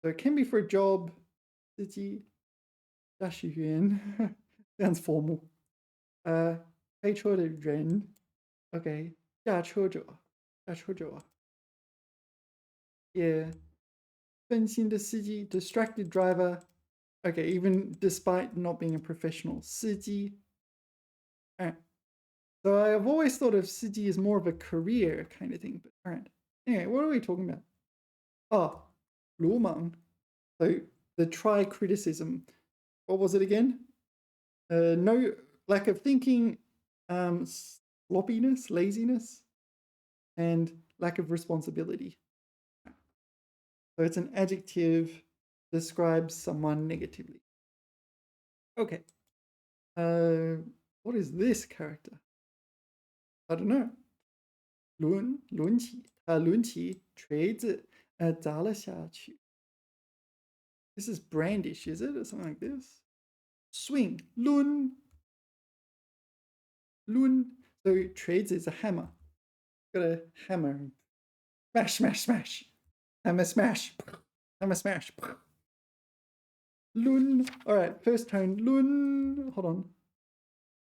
So it can be for a job. 自己驾驶员 sounds formal. 开车的人 Okay, 驾车者 Yeah. 分心的司机 distracted driver. Okay, even despite not being a professional. 司机 Alright. So I've always thought of 司机as more of a career kind of thing, but alright. Anyway, what are we talking about? Oh, 鲁莽. So the tri-criticism. What was it again? No lack of thinking, sloppiness, laziness, and lack of responsibility. So it's an adjective, describes someone negatively. Okay. What is this character? I don't know. 抡起，他抡起锤子，砸了下去。This is brandish, is it? Or something like this? Swing, 抡. So 锤子 is a hammer. Got a hammer. Smash. Hammer smash. Lun. All right, first tone. Lun. Hold on.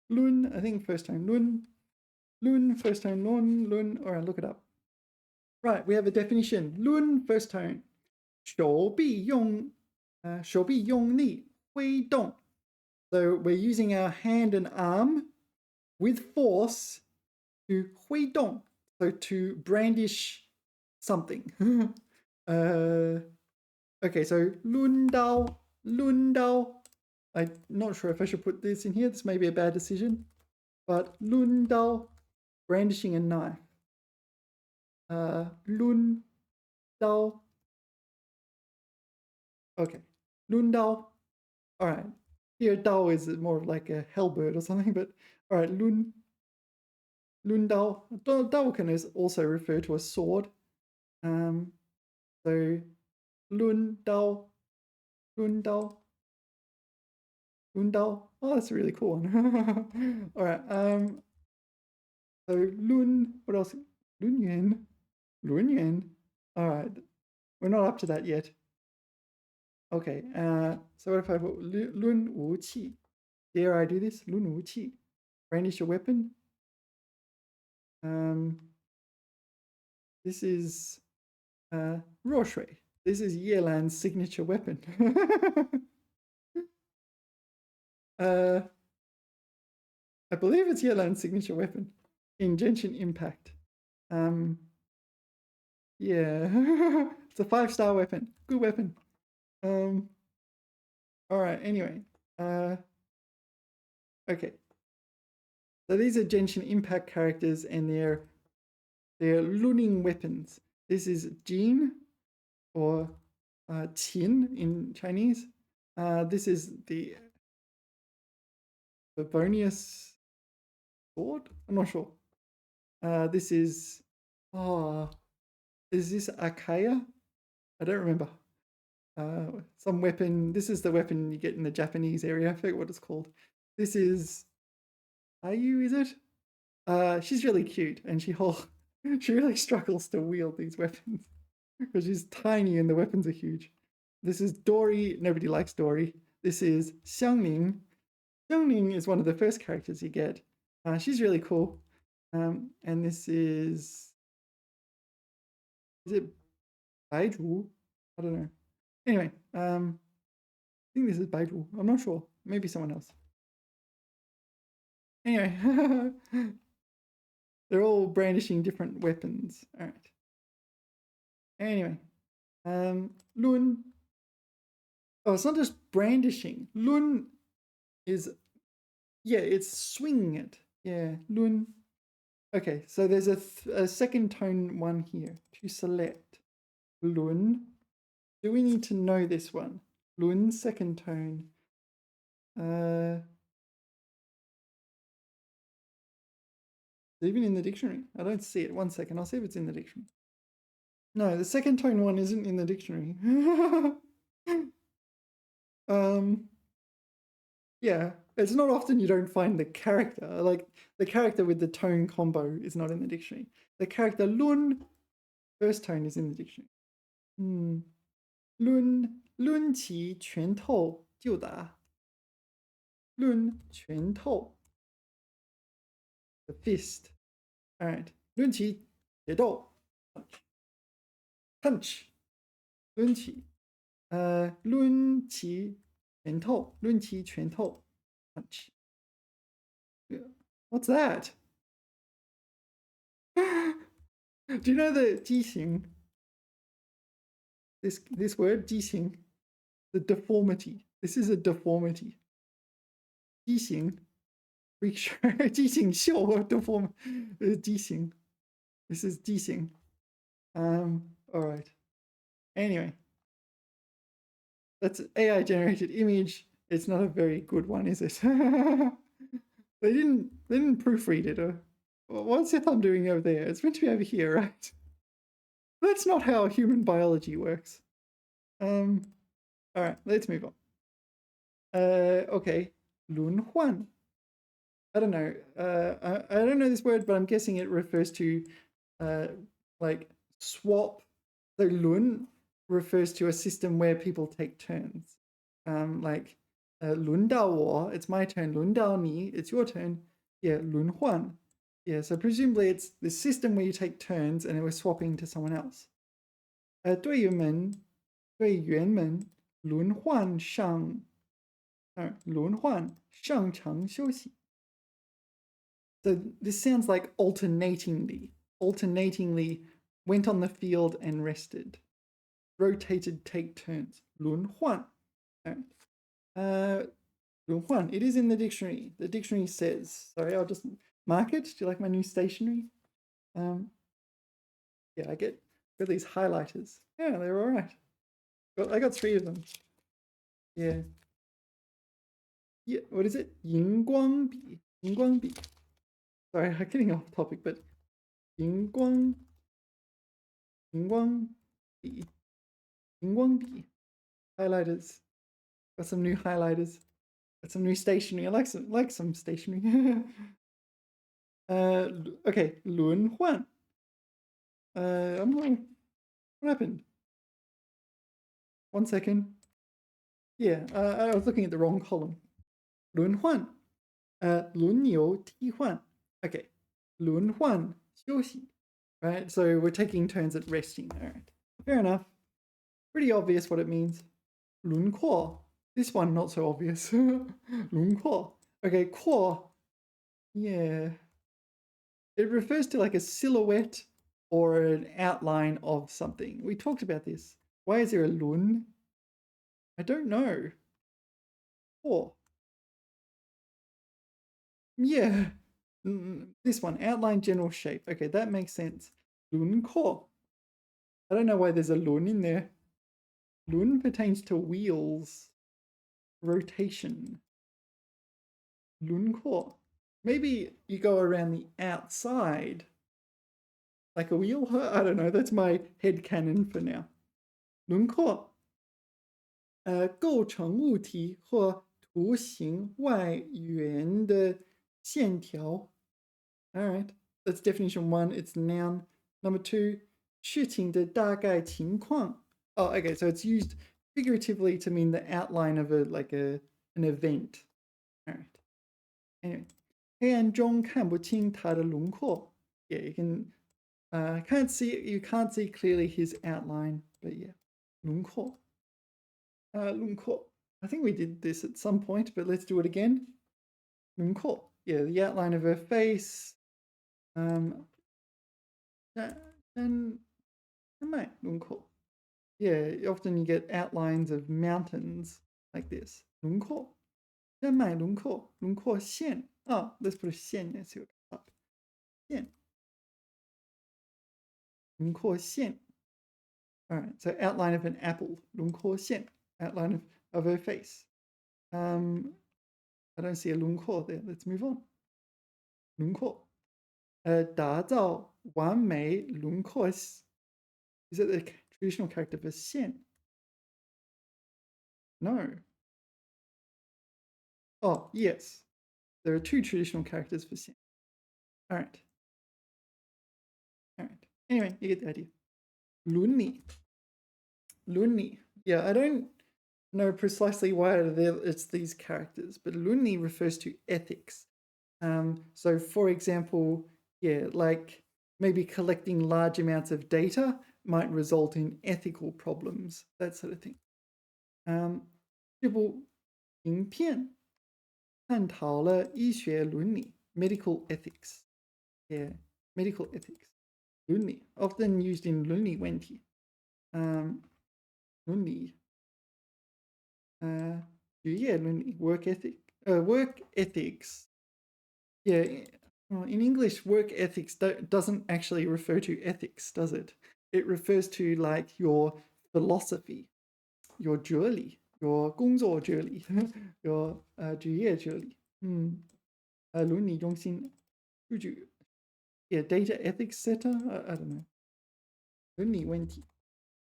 Lun. I think first tone. Lun. First tone. Lun. All right, look it up. Right, we have a definition. Lun. First tone. 手臂用力挥动. So we're using our hand and arm with force to 挥动. So to brandish something. Okay, so 抡刀. I'm not sure if I should put this in here. This may be a bad decision. But 抡刀, brandishing a knife. 抡刀. Okay, 抡刀. All right. Here, dao is more of like a halberd or something, but all right, 抡dao. Dao can also refer to a sword. So 抡刀. Oh, that's a really cool one. All right. So 抡. What else? 抡圆. All right. We're not up to that yet. Okay. So what if I put 抡武器? Dare I do this? 抡武器. Brandish a weapon. This is 弱水. This is Yelan's signature weapon. I believe it's Yelan's signature weapon in Genshin Impact. Yeah, it's a 5-star weapon. Good weapon. All right. Anyway, okay. So these are Genshin Impact characters, and they're luning weapons. This is Jin, or Qin in Chinese. This is the Favonius sword. I'm not sure. This is this Akaya? I don't remember. Some weapon. This is the weapon you get in the Japanese area. I forget what it's called. This is Ayu, is it? She's really cute, and she really struggles to wield these weapons because she's tiny and the weapons are huge. This is Dory. Nobody likes Dory. This is Xiangling. Xiangling is one of the first characters you get. She's really cool. And this is it Baizhu? I don't know. Anyway, I think this is Baizhu. I'm not sure. Maybe someone else. Anyway, they're all brandishing different weapons. All right. Anyway, Lun. Oh, it's not just brandishing. Lun is, yeah, it's swinging it. Yeah, Lun. Okay, so there's a second tone one here to select. Lun. Do we need to know this one? Lun, second tone. Even in the dictionary. I don't see it. 1 second. I'll see if it's in the dictionary. No, the second tone one isn't in the dictionary. Yeah, it's not often you don't find the character. Like, the character with the tone combo is not in the dictionary. The character Lun, first tone, is in the dictionary. Lun, 抡起拳头就打。抡拳头。The fist. All right. 抡起决斗 punch. 抡起抡起拳头抡起拳头 punch. What's that? Do you know the 畸形? This word 畸形, the deformity. This is a deformity. 畸形 freak show. 畸形秀 or deform 畸形. This is 畸形. All right. Anyway, that's AI generated image. It's not a very good one, is it? They didn't proofread it. What's the thumb doing over there? It's meant to be over here, right? That's not how human biology works. All right, let's move on. Okay, 轮换. I don't know. I don't know this word, but I'm guessing it refers to like swap. So 轮 refers to a system where people take turns. Like 轮到我, it's my turn. 轮到你, it's your turn. Yeah, 轮换. Yeah, so presumably it's the system where you take turns and we're swapping to someone else. 队员们轮换上场休息. So this sounds like alternatingly went on the field and rested. Rotated, take turns. 轮换. Right. 轮换. It is in the dictionary. The dictionary says, sorry, I'll just mark it. Do you like my new stationery? Yeah, I got these highlighters. Yeah, they're all right. I got 3 of them. Yeah. Yeah, what is it? 荧光笔. Sorry, I'm getting off topic, but 荧光笔. Highlighters. Got some new highlighters. Got some new stationery. I like some stationery. Okay, 轮换. I'm like, what happened? 1 second. Yeah, I was looking at the wrong column. 轮换. 轮流替换. Okay. 轮换休息. Right, so we're taking turns at resting. All right, fair enough. Pretty obvious what it means. 轮廓. This one not so obvious. 轮廓. Okay, 廓. Yeah. It refers to like a silhouette or an outline of something. We talked about this. Why is there a lun? I don't know. Or, yeah. This one, outline general shape. Okay, that makes sense. Lun ko. I don't know why there's a lun in there. Lun pertains to wheels, rotation. Lun ko. Maybe you go around the outside like a wheel. I don't know. That's my head canon for now. Lun ko. 构成物体或图形外缘的线条. All right, that's definition one. It's noun. Number two, 事情的大概情况. Oh, okay, so it's used figuratively to mean the outline of an event. All right. Anyway, 黑暗中看不清它的轮廓. Yeah, you can't see clearly his outline, but yeah, 轮廓. 轮廓. I think we did this at some point, but let's do it again. 轮廓. Yeah, the outline of her face. Yeah, often you get outlines of mountains like this. 轮廓. 山脉轮廓. 轮廓线. Oh, let's put a 线 next to it. Up. 线. 轮廓线. All right, so outline of an apple. 轮廓线. Outline of her face. I don't see a 轮廓 there. Let's move on. 轮廓. 打造完美轮廓. Is it the traditional character for 线? No. Oh, yes. There are two traditional characters for 线. All right. All right. Anyway, you get the idea. 伦理. 伦理. Yeah, I don't know precisely why it's these characters, but 伦理 refers to ethics. So for example, yeah, like maybe collecting large amounts of data might result in ethical problems, that sort of thing. 这部影片探讨了医学伦理 medical ethics. Yeah, medical ethics. 伦理 often used in 伦理问题. 伦理 职业伦理 work ethics. Yeah, in English, work ethics doesn't actually refer to ethics, does it? It refers to like your philosophy, your 哲理, your 工作哲理, your 职业哲理. 伦理中心数据 Yeah, data ethics center? I don't know. 伦理问题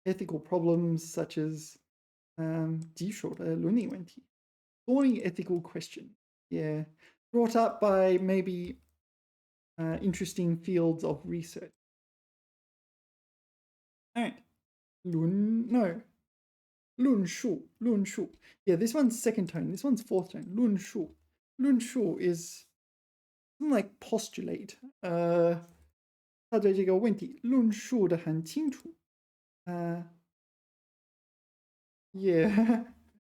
Ethical problems such as 棘手的伦理问题 Thorny ethical question. Yeah, brought up by maybe interesting fields of research. All right. 论述 Yeah, this one's second tone. This one's fourth tone. 论述 is something like postulate. 他对这个问题论述得很清楚. Yeah,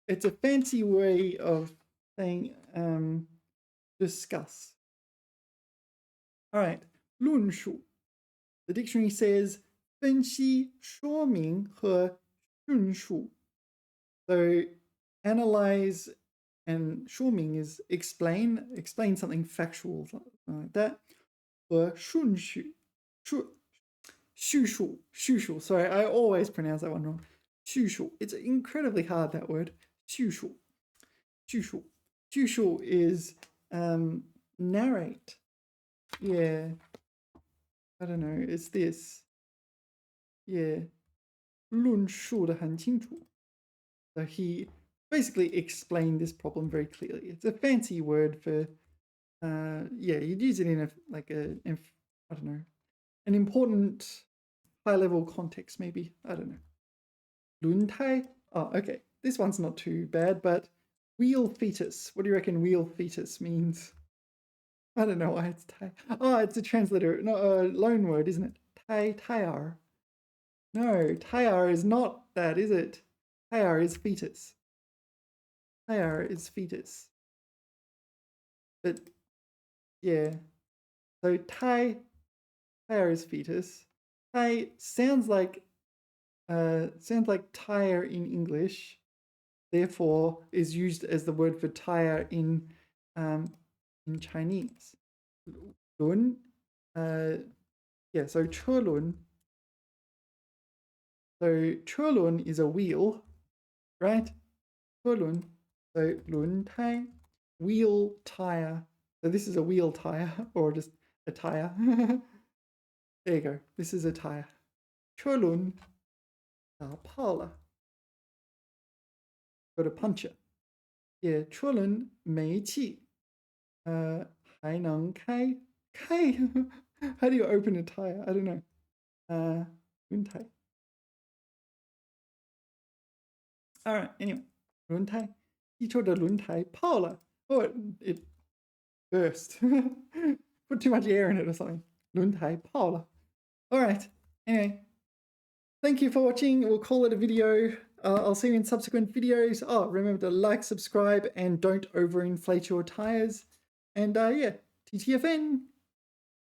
it's a fancy way of saying discuss. All right, 论述. The dictionary says 分析、说明和论述. So analyze and 说明 is explain something factual, something like that. 和顺序 叙述. Sorry, I always pronounce that one wrong. 叙述. It's incredibly hard, that word. 叙述 is narrate. Yeah. I don't know. It's this. Yeah. 论述得很清楚. So he basically explained this problem very clearly. It's a fancy word for, yeah, you'd use it in I don't know, an important high-level context, maybe. I don't know. 轮胎. Oh, okay. This one's not too bad, but wheel fetus. What do you reckon wheel fetus means? I don't know why it's tai. Oh, it's a translator, no, a loan word, isn't it? Taiar. No, taiar is not that, is it? Taiar is fetus. Taiar is fetus. But Yeah. So tire is fetus. Tai sounds like tire in English, therefore is used as the word for tire in Chinese. Lun, yeah, so 车轮. So 车轮 is a wheel, right? 车轮. So 轮胎, wheel tire. So this is a wheel tire or just a tire. There you go. This is a tire. 车轮打泡了. Got a puncture. Yeah, 车轮没气. 还能开. How do you open a tire? I don't know. 轮胎. All right, anyway. 轮胎. 汽车的轮胎泡了. Oh, it burst. Put too much air in it or something. 轮胎泡了. All right. Anyway, thank you for watching. We'll call it a video. I'll see you in subsequent videos. Oh, remember to like, subscribe, and don't overinflate your tires. And yeah, TTFN.